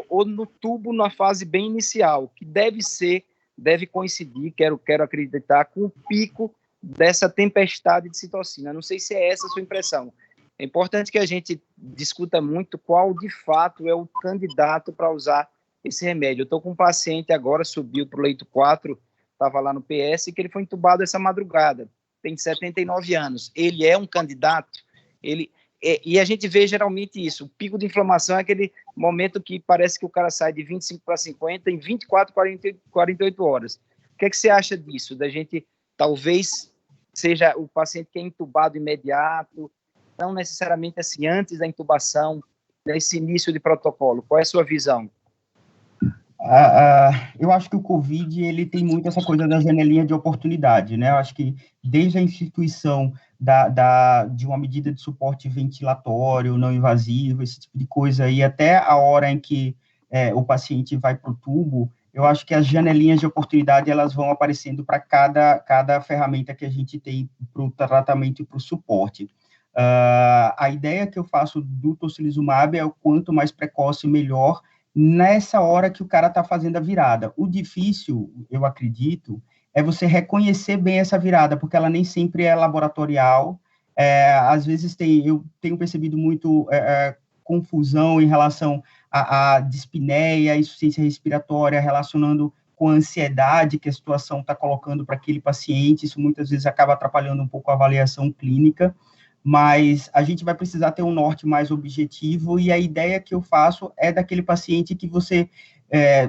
ou no tubo na fase bem inicial, que deve coincidir, quero acreditar, com o pico dessa tempestade de citocina. Não sei se é essa a sua impressão. É importante que a gente discuta muito qual, de fato, é o candidato para usar esse remédio. Eu estou com um paciente agora, subiu para o leito 4, estava lá no PS, que ele foi entubado essa madrugada, tem 79 anos. Ele é um candidato, e a gente vê geralmente isso, o pico de inflamação é aquele momento que parece que o cara sai de 25 para 50 em 24, 48 horas. O que é que você acha disso? Da gente, talvez, seja o paciente que é entubado imediato, não necessariamente assim, antes da intubação, nesse início de protocolo. Qual é a sua visão? Eu acho que o COVID, ele tem muito essa coisa da janelinha de oportunidade, né? Eu acho que desde a instituição de uma medida de suporte ventilatório, não invasivo, esse tipo de coisa, e até a hora em que o paciente vai para o tubo, eu acho que as janelinhas de oportunidade, elas vão aparecendo para cada ferramenta que a gente tem para o tratamento e para o suporte. A ideia que eu faço do tocilizumab é o quanto mais precoce, melhor, nessa hora que o cara está fazendo a virada. O difícil, eu acredito, é você reconhecer bem essa virada, porque ela nem sempre é laboratorial. Às vezes eu tenho percebido muito confusão em relação à dispneia, insuficiência respiratória, relacionando com a ansiedade que a situação está colocando para aquele paciente. Isso muitas vezes acaba atrapalhando um pouco a avaliação clínica. mas a gente vai precisar ter um norte mais objetivo, e a ideia que eu faço é daquele paciente que você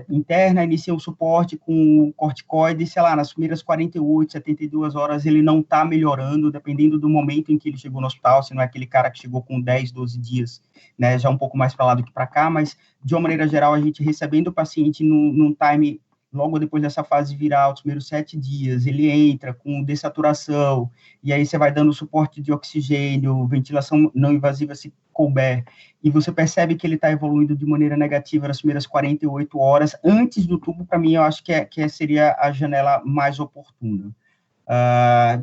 interna, inicia um suporte com corticoide, sei lá, nas primeiras 48, 72 horas ele não está melhorando, dependendo do momento em que ele chegou no hospital, se não é aquele cara que chegou com 10, 12 dias, né, já um pouco mais para lá do que para cá, mas, de uma maneira geral, a gente recebendo o paciente num time, logo depois dessa fase viral, os primeiros 7 dias, ele entra com dessaturação, e aí você vai dando suporte de oxigênio, ventilação não invasiva se couber, e você percebe que ele está evoluindo de maneira negativa nas primeiras 48 horas, antes do tubo, para mim, eu acho que seria a janela mais oportuna.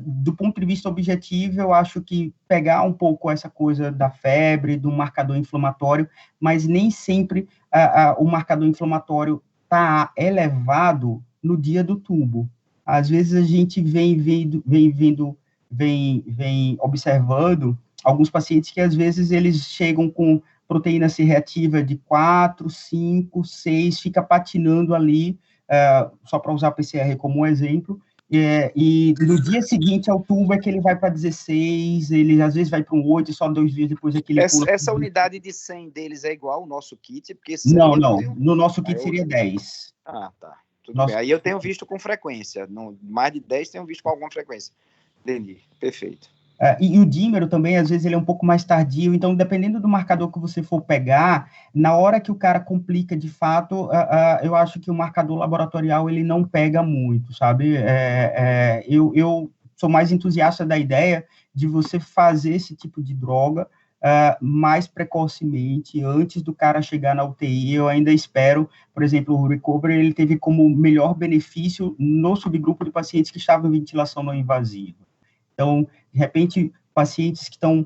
Do ponto de vista objetivo, eu acho que pegar um pouco essa coisa da febre, do marcador inflamatório, mas nem sempre o marcador inflamatório está elevado no dia do tubo. Às vezes a gente vem observando alguns pacientes que às vezes eles chegam com proteína C reativa de 4, 5, 6, fica patinando ali, só para usar a PCR como um exemplo, e no dia seguinte ao tubo é que ele vai para 16, ele às vezes vai para um 8, só 2 dias depois é que ele pula. Essa unidade de 100 deles é igual ao nosso kit? Porque não, no nosso kit seria 10. Ah, tá. Tudo bem. Aí eu tenho visto com frequência, mais de 10 tenho visto com alguma frequência. Entendi, perfeito. E o dímero também, às vezes, ele é um pouco mais tardio, então, dependendo do marcador que você for pegar, na hora que o cara complica de fato, eu acho que o marcador laboratorial, ele não pega muito, sabe? Eu sou mais entusiasta da ideia de você fazer esse tipo de droga mais precocemente, antes do cara chegar na UTI. Eu ainda espero, por exemplo, o Recovery, ele teve como melhor benefício no subgrupo de pacientes que estavam em ventilação não invasiva. Então, de repente, pacientes que estão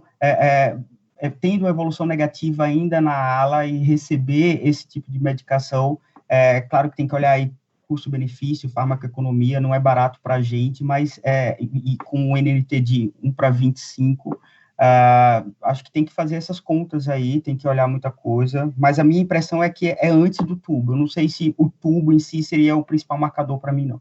tendo evolução negativa ainda na ala e receber esse tipo de medicação, claro que tem que olhar aí custo-benefício, farmacoeconomia, não é barato para a gente, mas com um NNT de 1:25, acho que tem que fazer essas contas aí, tem que olhar muita coisa, mas a minha impressão é que é antes do tubo. Eu não sei se o tubo em si seria o principal marcador para mim, não.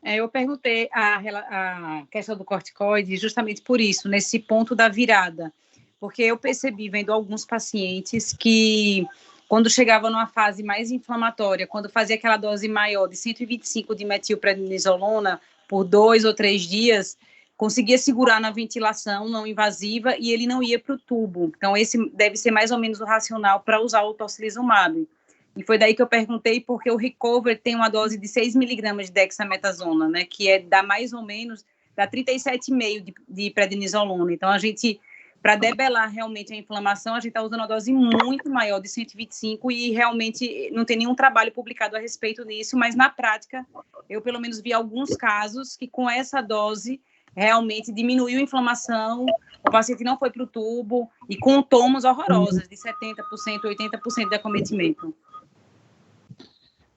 Eu perguntei a questão do corticoide justamente por isso, nesse ponto da virada, porque eu percebi, vendo alguns pacientes, que quando chegava numa fase mais inflamatória, quando fazia aquela dose maior de 125 de metilprednisolona por 2 ou 3 dias, conseguia segurar na ventilação não invasiva e ele não ia para o tubo. Então, esse deve ser mais ou menos o racional para usar o tocilizumab. E foi daí que eu perguntei, porque o Recover tem uma dose de 6 miligramas de dexametasona, né, que dá mais ou menos, dá 37,5 de prednisolona. Então, a gente, para debelar realmente a inflamação, a gente está usando uma dose muito maior, de 125, e realmente não tem nenhum trabalho publicado a respeito disso, mas na prática, eu pelo menos vi alguns casos que com essa dose realmente diminuiu a inflamação, o paciente não foi para o tubo, e com tomos horrorosos, de 70%, 80% de acometimento.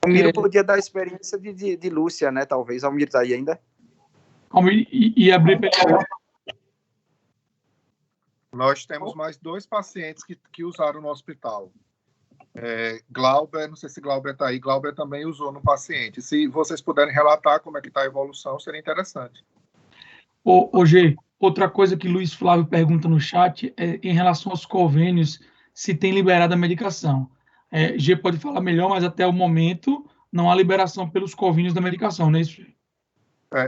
Almiro podia dar a experiência de Lúcia, né? Talvez. Almiro está aí ainda? Almiro, e abrir para... Nós temos mais 2 pacientes que usaram no hospital. Glauber, não sei se Glauber está aí, Glauber também usou no paciente. Se vocês puderem relatar como é que está a evolução, seria interessante. G, outra coisa que Luiz Flávio pergunta no chat é em relação aos convênios, se tem liberado a medicação. G pode falar melhor, mas até o momento não há liberação pelos convênios da medicação, não é isso?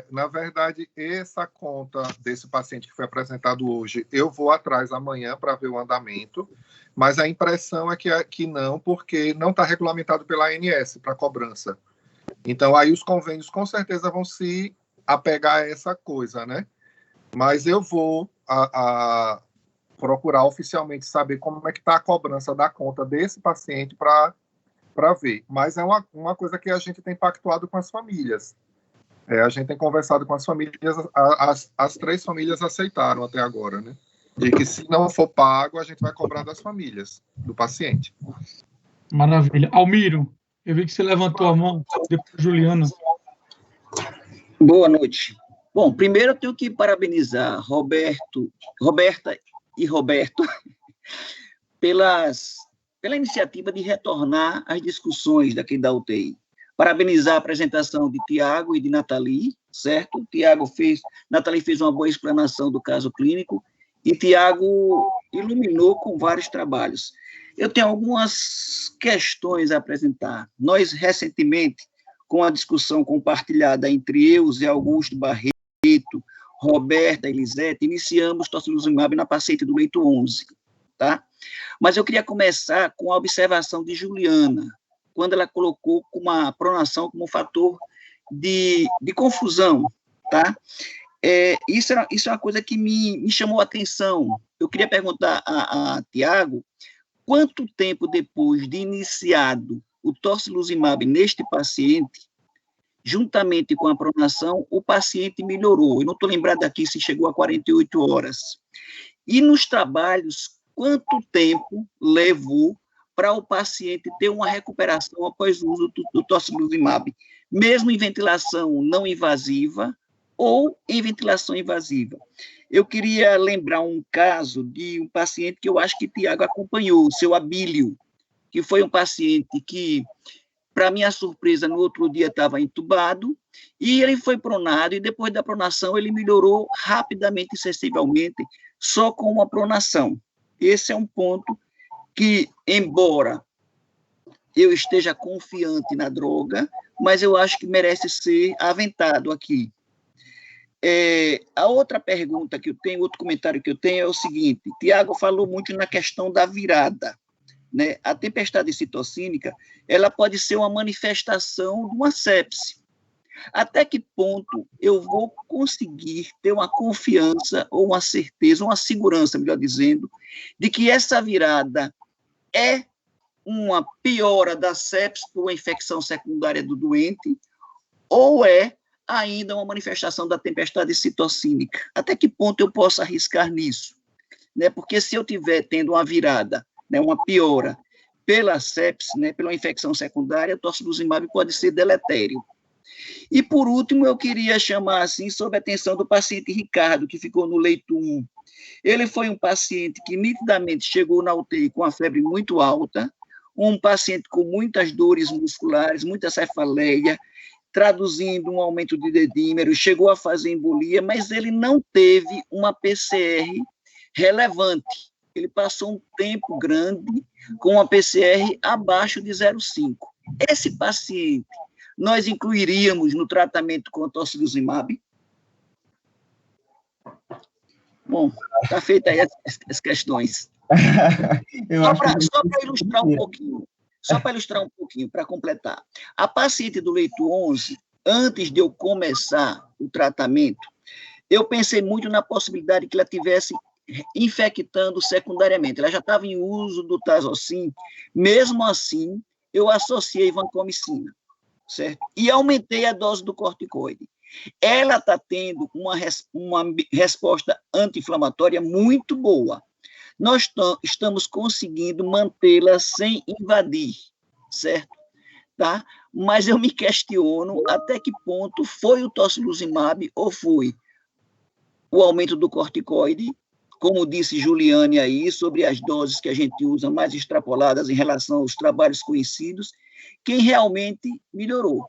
Na verdade, essa conta desse paciente que foi apresentado hoje, eu vou atrás amanhã para ver o andamento, mas a impressão é que não, porque não está regulamentado pela ANS para cobrança. Então, aí os convênios com certeza vão se apegar a essa coisa, né? Mas eu vou procurar oficialmente saber como é que está a cobrança da conta desse paciente para ver. Mas é uma coisa que a gente tem pactuado com as famílias. A gente tem conversado com as famílias, as 3 famílias aceitaram até agora, né? De que se não for pago, a gente vai cobrar das famílias, do paciente. Maravilha. Almiro, eu vi que você levantou a mão, depois Juliana. Boa noite. Bom, primeiro eu tenho que parabenizar Roberta e Roberto pela iniciativa de retornar às discussões daqui da UTI. Parabenizar a apresentação de Tiago e de Nathalie, certo? Nathalie fez uma boa explanação do caso clínico, e Tiago iluminou com vários trabalhos. Eu tenho algumas questões a apresentar. Nós, recentemente, com a discussão compartilhada entre eu, Zé Augusto Barreto, Roberta, Elisete, iniciamos tocilizumab na paciente do leito 11, tá? Mas eu queria começar com a observação de Juliana, quando ela colocou uma pronação como fator de confusão, tá? Isso é uma coisa que me chamou a atenção. Eu queria perguntar a Tiago, quanto tempo depois de iniciado o tocilizumab neste paciente, juntamente com a pronação, o paciente melhorou? Eu não estou lembrado aqui se chegou a 48 horas. E nos trabalhos, quanto tempo levou para o paciente ter uma recuperação após o uso do tocilizumab, mesmo em ventilação não invasiva ou em ventilação invasiva? Eu queria lembrar um caso de um paciente que eu acho que Tiago acompanhou, o seu Abílio, que foi um paciente que, para minha surpresa, no outro dia estava entubado, e ele foi pronado, e depois da pronação ele melhorou rapidamente e sensivelmente, só com uma pronação. Esse é um ponto que, embora eu esteja confiante na droga, mas eu acho que merece ser aventado aqui. A outra pergunta que eu tenho, outro comentário que eu tenho é o seguinte: Tiago falou muito na questão da virada, né? A tempestade citocínica, ela pode ser uma manifestação de uma sepse. Até que ponto eu vou conseguir ter uma confiança, ou uma certeza, uma segurança, melhor dizendo, de que essa virada é uma piora da sepse por uma infecção secundária do doente, ou é ainda uma manifestação da tempestade citocínica? Até que ponto eu posso arriscar nisso? Né? Porque se eu estiver tendo uma virada, né, uma piora pela sepse, né, pela infecção secundária, o tocilizumab pode ser deletério. E, por último, eu queria chamar, assim, sobre a atenção do paciente Ricardo, que ficou no leito 1. Ele foi um paciente que nitidamente chegou na UTI com a febre muito alta, um paciente com muitas dores musculares, muita cefaleia, traduzindo um aumento de dedímero, chegou a fazer embolia, mas ele não teve uma PCR relevante. Ele passou um tempo grande com uma PCR abaixo de 0,5. Esse paciente, nós incluiríamos no tratamento com tocilizumab? Bom, está feita aí as questões. Só para ilustrar um pouquinho, para completar. A paciente do leito 11, antes de eu começar o tratamento, eu pensei muito na possibilidade que ela tivesse infectando secundariamente. Ela já estava em uso do tazocin, mesmo assim, eu associei vancomicina, certo? E aumentei a dose do corticoide. Ela está tendo uma resposta anti-inflamatória muito boa. Nós estamos conseguindo mantê-la sem invadir, certo? Tá? Mas eu me questiono até que ponto foi o tocilizumab ou foi o aumento do corticoide, como disse Juliane aí, sobre as doses que a gente usa mais extrapoladas em relação aos trabalhos conhecidos, quem realmente melhorou.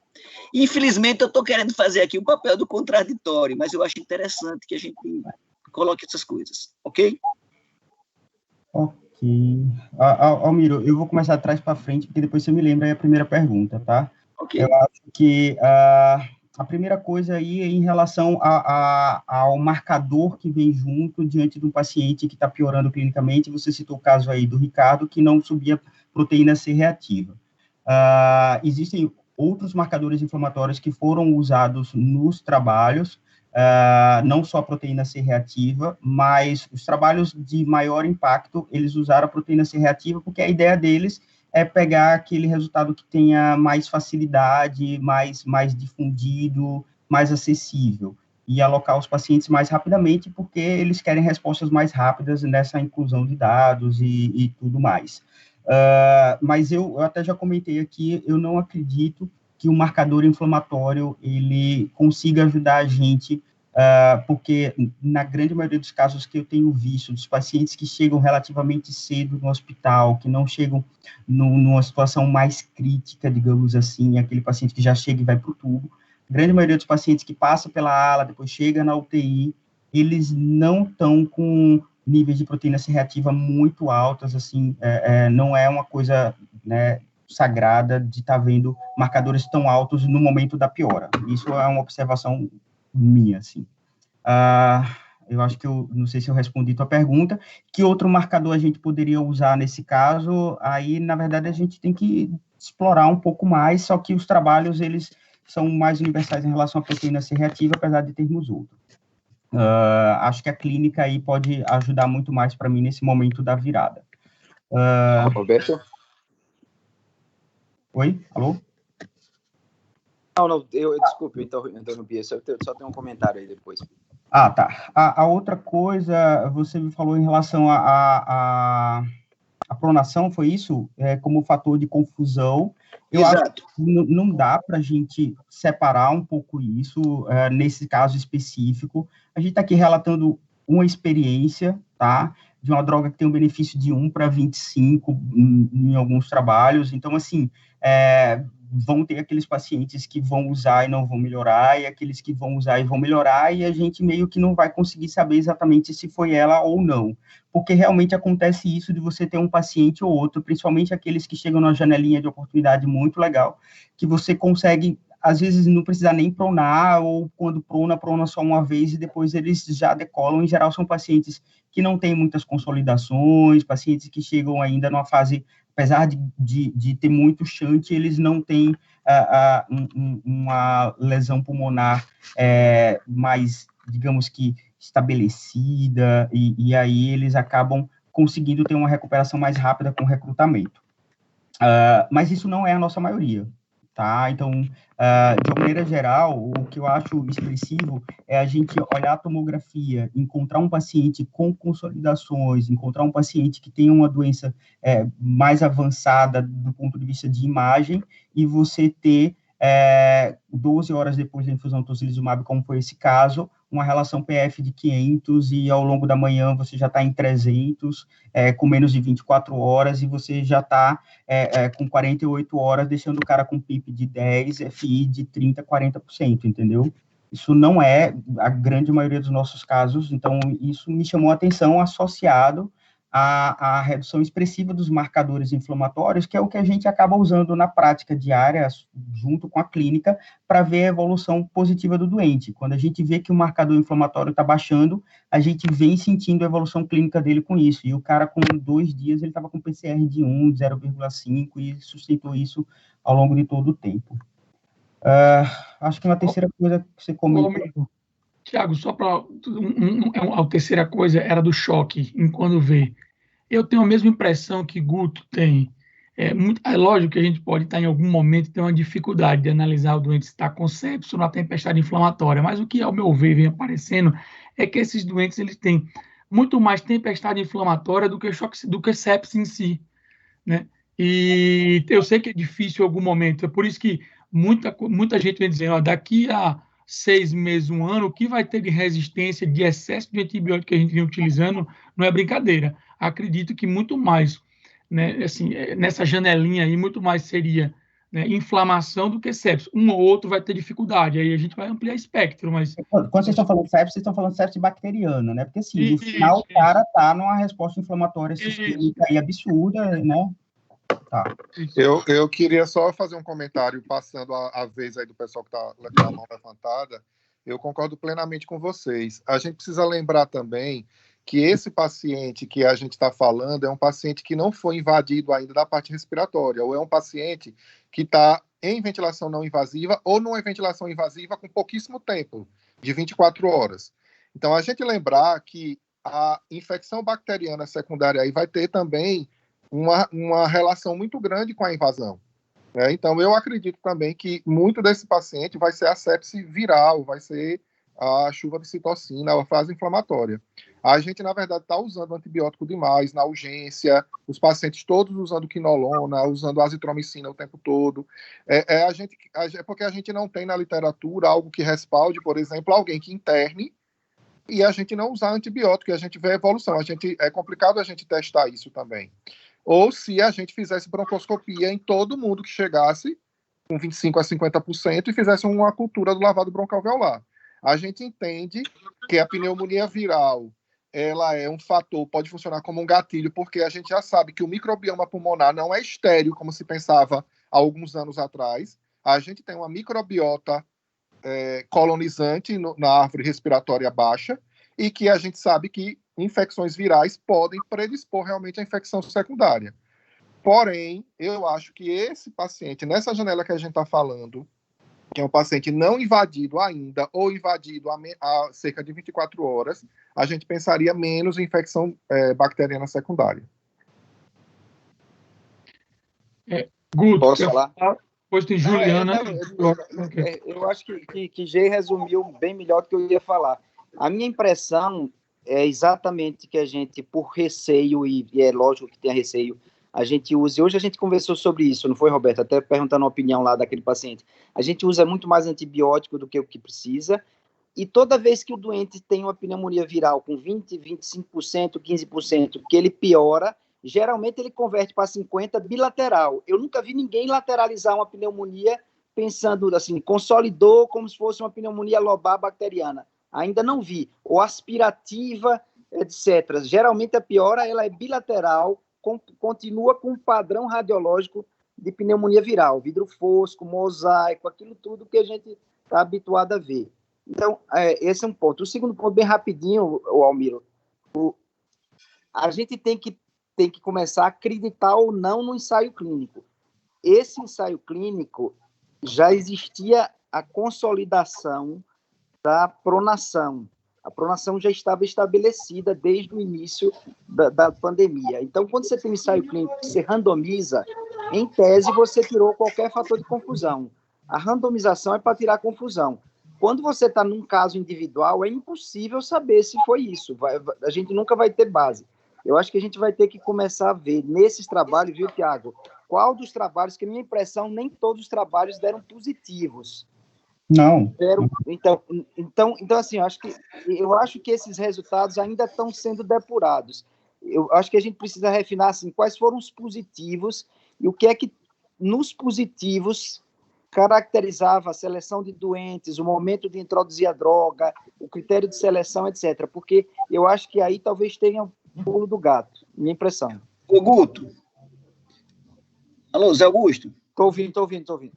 Infelizmente, eu estou querendo fazer aqui um papel do contraditório, mas eu acho interessante que a gente coloque essas coisas, ok? Ok. Almiro, eu vou começar atrás para frente, porque depois você me lembra aí a primeira pergunta, tá? Ok. Eu acho que a primeira coisa aí é em relação ao marcador que vem junto diante de um paciente que está piorando clinicamente. Você citou o caso aí do Ricardo, que não subia proteína C reativa. Existem outros marcadores inflamatórios que foram usados nos trabalhos, não só a proteína C reativa, mas os trabalhos de maior impacto, eles usaram a proteína C reativa porque a ideia deles é pegar aquele resultado que tenha mais facilidade, mais difundido, mais acessível, e alocar os pacientes mais rapidamente, porque eles querem respostas mais rápidas nessa inclusão de dados e tudo mais. Mas eu até já comentei aqui, eu não acredito que o marcador inflamatório, ele consiga ajudar a gente, porque na grande maioria dos casos que eu tenho visto, dos pacientes que chegam relativamente cedo no hospital, que não chegam numa situação mais crítica, digamos assim, aquele paciente que já chega e vai para o tubo, grande maioria dos pacientes que passam pela ala, depois chega na UTI, eles não estão com níveis de proteína C reativa muito altas, assim, não é uma coisa, né, sagrada de estar vendo marcadores tão altos no momento da piora. Isso é uma observação minha, assim. Eu acho que não sei se eu respondi tua pergunta. Que outro marcador a gente poderia usar nesse caso? Aí, na verdade, a gente tem que explorar um pouco mais, só que os trabalhos, eles são mais universais em relação à proteína C reativa, apesar de termos outro. Acho que a clínica aí pode ajudar muito mais para mim nesse momento da virada. Roberto? Oi? Alô? Não, desculpe, eu interrompi, eu só tenho um comentário aí depois. Tá. A outra coisa, você me falou em relação à pronação, foi isso? Como fator de confusão. Eu Exato. acho que não dá para a gente separar um pouco isso, nesse caso específico. A gente está aqui relatando uma experiência, tá? De uma droga que tem um benefício de 1 para 25 em alguns trabalhos. Então, assim, vão ter aqueles pacientes que vão usar e não vão melhorar, e aqueles que vão usar e vão melhorar, e a gente meio que não vai conseguir saber exatamente se foi ela ou não, porque realmente acontece isso de você ter um paciente ou outro, principalmente aqueles que chegam numa janelinha de oportunidade muito legal, que você consegue, às vezes, não precisar nem pronar, ou quando prona só uma vez, e depois eles já decolam. Em geral, são pacientes que não têm muitas consolidações, pacientes que chegam ainda numa fase, apesar de ter muito shunt, eles não têm uma lesão pulmonar mais, digamos que, estabelecida, e aí eles acabam conseguindo ter uma recuperação mais rápida com o recrutamento. Mas isso não é a nossa maioria, tá? Então, de uma maneira geral, o que eu acho expressivo é a gente olhar a tomografia, encontrar um paciente com consolidações, encontrar um paciente que tem uma doença mais avançada do ponto de vista de imagem, e você ter 12 horas depois da infusão tocilizumab, como foi esse caso, uma relação PF de 500, e ao longo da manhã você já está em 300, com menos de 24 horas, e você já está com 48 horas, deixando o cara com PIP de 10, FI de 30%, 40%, entendeu? Isso não é a grande maioria dos nossos casos, então isso me chamou a atenção, associado a redução expressiva dos marcadores inflamatórios, que é o que a gente acaba usando na prática diária, junto com a clínica, para ver a evolução positiva do doente. Quando a gente vê que o marcador inflamatório está baixando, a gente vem sentindo a evolução clínica dele com isso. E o cara, com 2 dias, ele estava com PCR de 1, 0,5, e sustentou isso ao longo de todo o tempo. Acho que uma terceira coisa que você comentou... Tiago, só para... a terceira coisa era do choque, enquanto vê. Eu tenho a mesma impressão que Guto tem. É lógico que a gente pode estar, em algum momento, ter uma dificuldade de analisar o doente se está com sepsis ou na tempestade inflamatória, mas o que, ao meu ver, vem aparecendo é que esses doentes eles têm muito mais tempestade inflamatória do que choque, do que sepsis em si, né? E eu sei que é difícil em algum momento, é por isso que muita gente vem dizendo, daqui a 6 meses, 1 ano, o que vai ter de resistência, de excesso de antibiótico que a gente vem utilizando, não é brincadeira. Acredito que muito mais, né, assim, nessa janelinha aí, muito mais seria, né, inflamação do que sepsis. Um ou outro vai ter dificuldade, aí a gente vai ampliar espectro, mas... Quando vocês estão falando sepsis bacteriana, né? Porque, assim, no final, o cara tá numa resposta inflamatória sistêmica aí absurda, né? Tá. Eu queria só fazer um comentário, passando a vez aí do pessoal que está com a mão levantada. Eu concordo plenamente com vocês. A gente precisa lembrar também que esse paciente que a gente está falando é um paciente que não foi invadido ainda da parte respiratória, ou é um paciente que está em ventilação não invasiva ou numa ventilação invasiva com pouquíssimo tempo, de 24 horas. Então, a gente lembrar que a infecção bacteriana secundária aí vai ter também uma relação muito grande com a invasão, né? Então, eu acredito também que muito desse paciente vai ser a sepse viral, vai ser a chuva de citocina, a fase inflamatória. A gente, na verdade, está usando antibiótico demais na urgência, os pacientes todos usando quinolona, usando azitromicina o tempo todo. Porque a gente não tem na literatura algo que respalde, por exemplo, alguém que interne e a gente não usar antibiótico, e a gente vê a evolução. É complicado a gente testar isso também. Ou se a gente fizesse broncoscopia em todo mundo que chegasse com 25% a 50% e fizessem uma cultura do lavado broncoalveolar. A gente entende que a pneumonia viral ela é um fator, pode funcionar como um gatilho, porque a gente já sabe que o microbioma pulmonar não é estéril, como se pensava há alguns anos atrás. A gente tem uma microbiota colonizante na árvore respiratória baixa e que a gente sabe que infecções virais podem predispor realmente à infecção secundária. Porém, eu acho que esse paciente, nessa janela que a gente está falando, que é um paciente não invadido ainda, ou invadido há cerca de 24 horas, a gente pensaria menos em infecção bacteriana secundária. Guto, posso falar? Depois tem Juliana. Eu acho que Gê resumiu bem melhor do que eu ia falar. A minha impressão é exatamente que a gente, por receio, e é lógico que tem receio, a gente usa, hoje a gente conversou sobre isso, não foi, Roberto? Até perguntando a opinião lá daquele paciente. A gente usa muito mais antibiótico do que o que precisa, e toda vez que o doente tem uma pneumonia viral com 20%, 25%, 15%, que ele piora, geralmente ele converte para 50% bilateral. Eu nunca vi ninguém lateralizar uma pneumonia pensando assim, consolidou como se fosse uma pneumonia lobar bacteriana. Ainda não vi. Ou aspirativa, etc. Geralmente a piora ela é bilateral, continua com um padrão radiológico de pneumonia viral, vidro fosco, mosaico, aquilo tudo que a gente está habituado a ver. Então, esse é um ponto. O segundo ponto, bem rapidinho, Almiro, a gente tem que começar a acreditar ou não no ensaio clínico. Esse ensaio clínico já existia a consolidação da pronação. A pronação já estava estabelecida desde o início da pandemia. Então, quando você tem um ensaio clínico que você randomiza, em tese, você tirou qualquer fator de confusão. A randomização é para tirar confusão. Quando você está num caso individual, é impossível saber se foi isso. A gente nunca vai ter base. Eu acho que a gente vai ter que começar a ver nesses trabalhos, viu, Tiago? Qual dos trabalhos, que a minha impressão, nem todos os trabalhos deram positivos. Não. Então assim, eu acho que esses resultados ainda estão sendo depurados. Eu acho que a gente precisa refinar assim, quais foram os positivos e o que é que nos positivos caracterizava a seleção de doentes, o momento de introduzir a droga, o critério de seleção, etc. Porque eu acho que aí talvez tenha um pulo do gato, minha impressão. Ô, Guto. Alô, Zé Augusto? Estou ouvindo.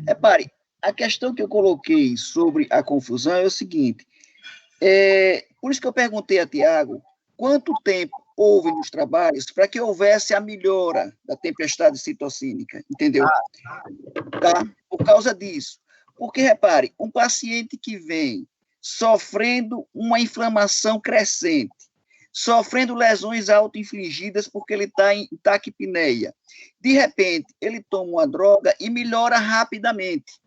Repare, a questão que eu coloquei sobre a confusão é o seguinte, por isso que eu perguntei a Tiago, quanto tempo houve nos trabalhos para que houvesse a melhora da tempestade citocínica, entendeu? Tá? Por causa disso. Porque, repare, um paciente que vem sofrendo uma inflamação crescente, sofrendo lesões auto-infligidas porque ele está em taquipneia, de repente, ele toma uma droga e melhora rapidamente.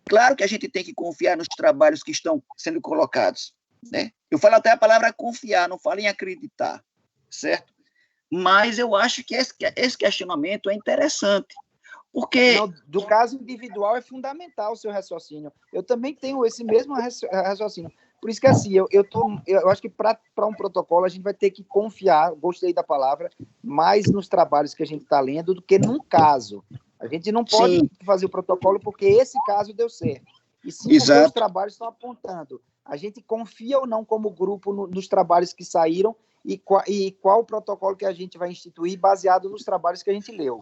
Claro que a gente tem que confiar nos trabalhos que estão sendo colocados, né? Eu falo até a palavra confiar, não falo em acreditar, certo? Mas eu acho que esse questionamento é interessante, porque... Não, do caso individual é fundamental o seu raciocínio. Eu também tenho esse mesmo raciocínio. Por isso que, assim, eu acho que para um protocolo a gente vai ter que confiar, gostei da palavra, mais nos trabalhos que a gente está lendo do que num caso. A gente não pode fazer o protocolo porque esse caso deu certo. E sim porque os trabalhos estão apontando. A gente confia ou não como grupo nos trabalhos que saíram e qual o protocolo que a gente vai instituir baseado nos trabalhos que a gente leu.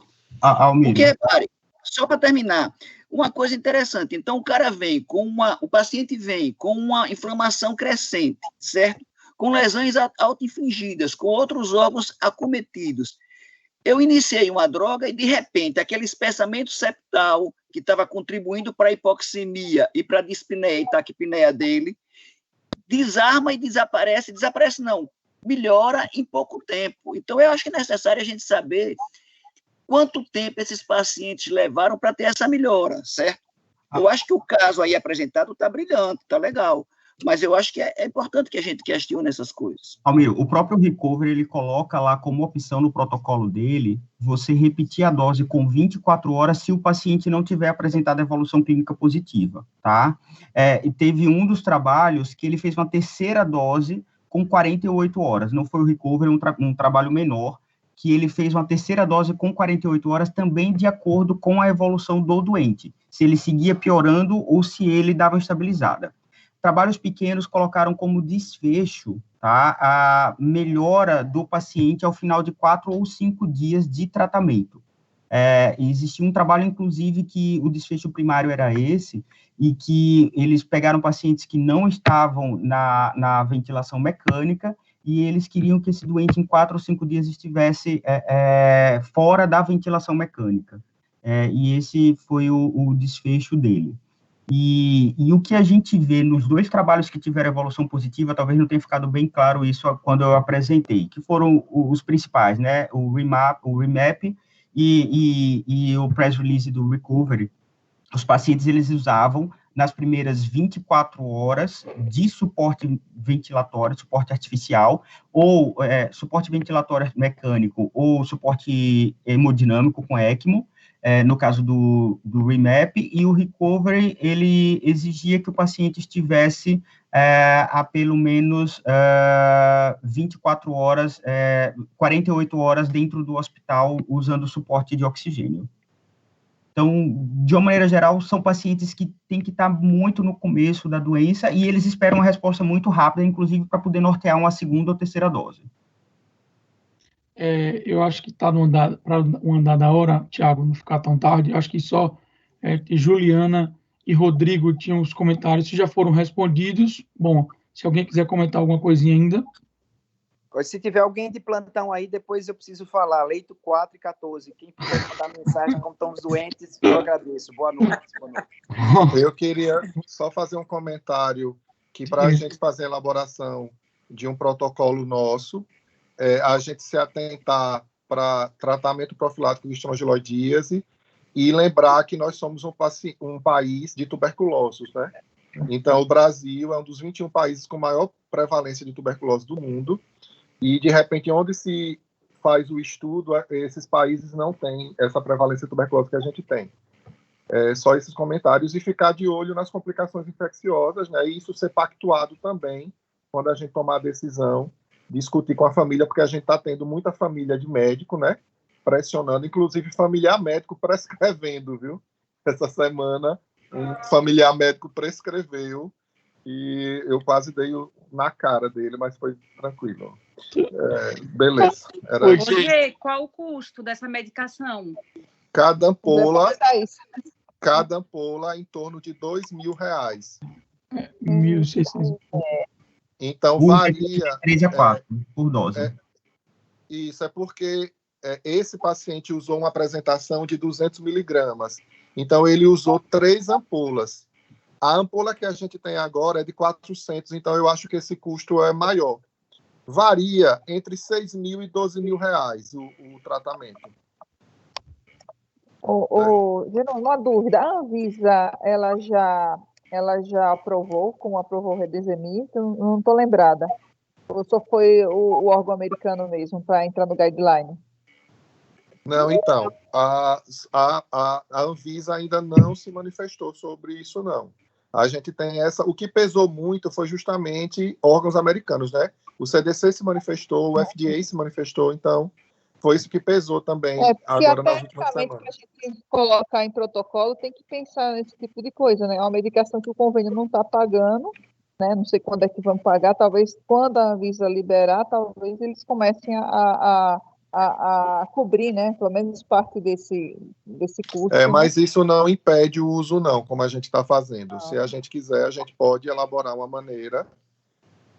Porque, repare, só para terminar, uma coisa interessante. Então, o paciente vem com uma inflamação crescente, certo? Com lesões auto-infligidas, com outros órgãos acometidos. Eu iniciei uma droga e, de repente, aquele espessamento septal que estava contribuindo para a hipoxemia e para a dispneia e taquipneia dele, desarma e desaparece não, melhora em pouco tempo. Então, eu acho que é necessário a gente saber quanto tempo esses pacientes levaram para ter essa melhora, certo? Eu acho que o caso aí apresentado está brilhante, está legal, mas eu acho que é importante que a gente questione essas coisas. Almir, o próprio Recovery, ele coloca lá como opção no protocolo dele, você repetir a dose com 24 horas se o paciente não tiver apresentado evolução clínica positiva, tá? E teve um dos trabalhos que ele fez uma terceira dose com 48 horas, não foi o Recovery, um trabalho menor, que ele fez uma terceira dose com 48 horas, também de acordo com a evolução do doente, se ele seguia piorando ou se ele dava uma estabilizada. Trabalhos pequenos colocaram como desfecho, tá, a melhora do paciente ao final de 4 ou 5 dias de tratamento. Existia um trabalho, inclusive, que o desfecho primário era esse, e que eles pegaram pacientes que não estavam na ventilação mecânica, e eles queriam que esse doente, em 4 ou 5 dias, estivesse fora da ventilação mecânica. E esse foi o desfecho dele. E o que a gente vê nos 2 trabalhos que tiveram evolução positiva, talvez não tenha ficado bem claro isso quando eu apresentei, que foram os principais, né? O REMAP e o press release do Recovery. Os pacientes, eles usavam nas primeiras 24 horas de suporte ventilatório, suporte artificial, ou suporte ventilatório mecânico, ou suporte hemodinâmico com ECMO, no caso do REMAP, e o Recovery, ele exigia que o paciente estivesse a pelo menos 24 horas, 48 horas dentro do hospital, usando suporte de oxigênio. Então, de uma maneira geral, são pacientes que têm que estar muito no começo da doença e eles esperam uma resposta muito rápida, inclusive para poder nortear uma segunda ou terceira dose. Eu acho que está para o andar da hora, Tiago, não ficar tão tarde. Acho que só Juliana e Rodrigo tinham os comentários que já foram respondidos. Bom, se alguém quiser comentar alguma coisinha ainda. Se tiver alguém de plantão aí, depois eu preciso falar. Leito 4 e 14. Quem puder mandar mensagem como estão os doentes, eu agradeço. Boa noite. Eu queria só fazer um comentário que para a gente fazer a elaboração de um protocolo nosso, a gente se atentar para tratamento profilático de estrongiloidíase e lembrar que nós somos um país de tuberculosos, né? Então, o Brasil é um dos 21 países com maior prevalência de tuberculose do mundo. E, de repente, onde se faz o estudo, esses países não têm essa prevalência de tuberculose que a gente tem. Só esses comentários. E ficar de olho nas complicações infecciosas, né? E isso ser pactuado também, quando a gente tomar a decisão, discutir com a família, porque a gente está tendo muita família de médico, né? Pressionando, inclusive familiar médico prescrevendo, viu? Essa semana, um familiar médico prescreveu e eu quase dei na cara dele, mas foi tranquilo. Beleza. Roger, qual o custo dessa medicação? Cada ampola em torno de R$2.000. 1.600. Então, varia... 3 a 4 por dose. Isso é porque esse paciente usou uma apresentação de 200 miligramas. Então, ele usou 3 ampolas. A ampola que a gente tem agora é de 400, então eu acho que esse custo é maior. Varia entre R$6.000 e R$12.000 o tratamento. Geraldo, uma dúvida. A Anvisa, ela já aprovou, como aprovou o Redesivir? Não estou lembrada. Ou só foi o órgão americano mesmo para entrar no guideline? Não, então, a Anvisa ainda não se manifestou sobre isso, não. A gente tem o que pesou muito foi justamente órgãos americanos, né? O CDC se manifestou, o FDA se manifestou, então foi isso que pesou também agora nas últimas semanas. Para a gente colocar em protocolo, tem que pensar nesse tipo de coisa, né? É uma medicação que o convênio não está pagando, né? Não sei quando é que vão pagar, talvez quando a Anvisa liberar, talvez eles comecem a cobrir, né? Pelo menos parte desse custo. Mas isso não impede o uso, não, como a gente está fazendo. Se a gente quiser, a gente pode elaborar uma maneira.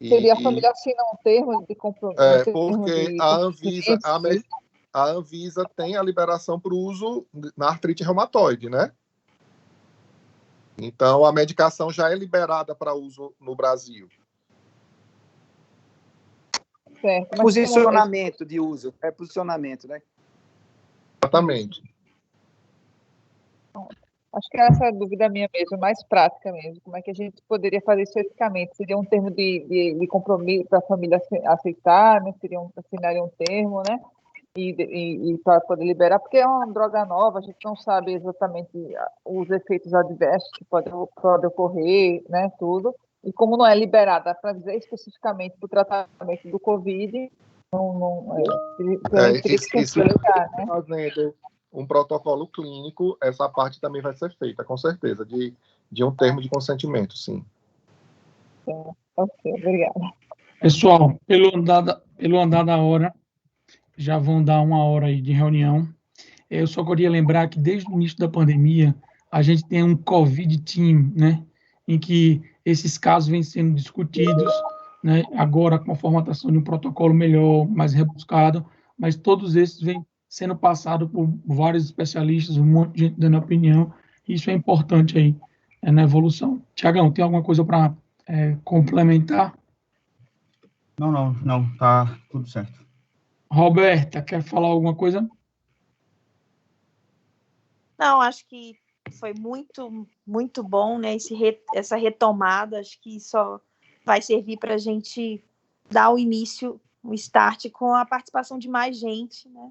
Seria a família assinar um termo de compromisso. Porque a Anvisa tem a liberação para o uso na artrite reumatoide, né? Então, a medicação já é liberada para uso no Brasil. Certo, posicionamento de uso. Posicionamento, né? Exatamente. Acho que essa é a dúvida minha mesmo, mais prática mesmo. Como é que a gente poderia fazer isso eticamente? Seria um termo de compromisso para a família aceitar, né? Assinaria um termo, né? E para poder liberar, porque é uma droga nova, a gente não sabe exatamente os efeitos adversos que podem ocorrer, né? Tudo. E como não é liberada para dizer especificamente para o tratamento do Covid, teria que Isso simplificar, né? fazendo um protocolo clínico, essa parte também vai ser feita, com certeza, de um termo de consentimento, sim. Ok, obrigada. Pessoal, pelo andar da hora, já vão dar 1 hora aí de reunião. Eu só queria lembrar que desde o início da pandemia, a gente tem um COVID Team, né? Em que esses casos vêm sendo discutidos, né? Agora com a formatação de um protocolo melhor, mais rebuscado, mas todos esses vêm sendo passados por vários especialistas, um monte de gente dando opinião. Isso é importante aí, na evolução. Tiagão, tem alguma coisa para complementar? Não, tá tudo certo. Roberta, quer falar alguma coisa? Não, acho que foi muito, muito bom, né? Essa retomada, acho que só vai servir para a gente dar o início, o start, com a participação de mais gente, né?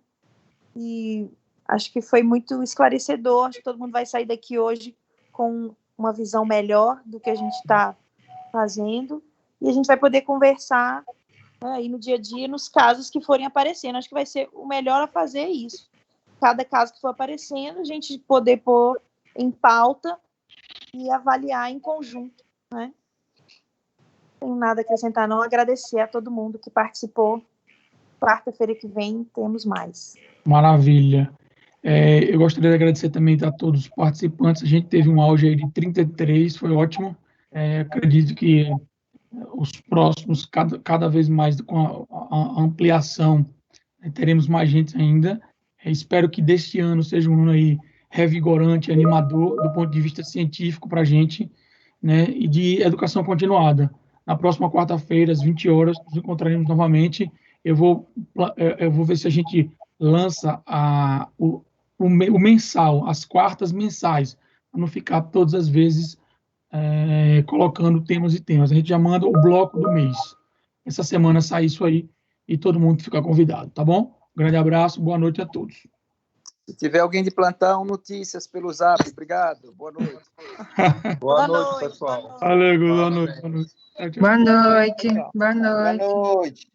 E acho que foi muito esclarecedor. Acho que todo mundo vai sair daqui hoje com uma visão melhor do que a gente está fazendo. E a gente vai poder conversar, né, aí no dia a dia, nos casos que forem aparecendo. Acho que vai ser o melhor a fazer isso. Cada caso que for aparecendo, a gente poder pôr em pauta e avaliar em conjunto, né? Não tenho nada a acrescentar, não. Agradecer a todo mundo que participou. Quarta-feira que vem temos mais. Maravilha. Eu gostaria de agradecer também a todos os participantes. A gente teve um auge aí de 33, foi ótimo. Acredito que os próximos, cada vez mais com a ampliação, teremos mais gente ainda. Espero que deste ano seja um ano aí revigorante, animador, do ponto de vista científico para a gente, né, e de educação continuada. Na próxima quarta-feira, às 20 horas, nos encontraremos novamente. Eu vou ver se a gente lança o mensal, as quartas mensais, para não ficar todas as vezes colocando temas e temas. A gente já manda o bloco do mês. Essa semana sai isso aí e todo mundo fica convidado, tá bom? Um grande abraço, boa noite a todos. Se tiver alguém de plantão, notícias pelo Zap. Obrigado. Boa noite. Boa noite, pessoal. Valeu, boa noite. Boa noite. Boa noite. Boa Boa noite. noite.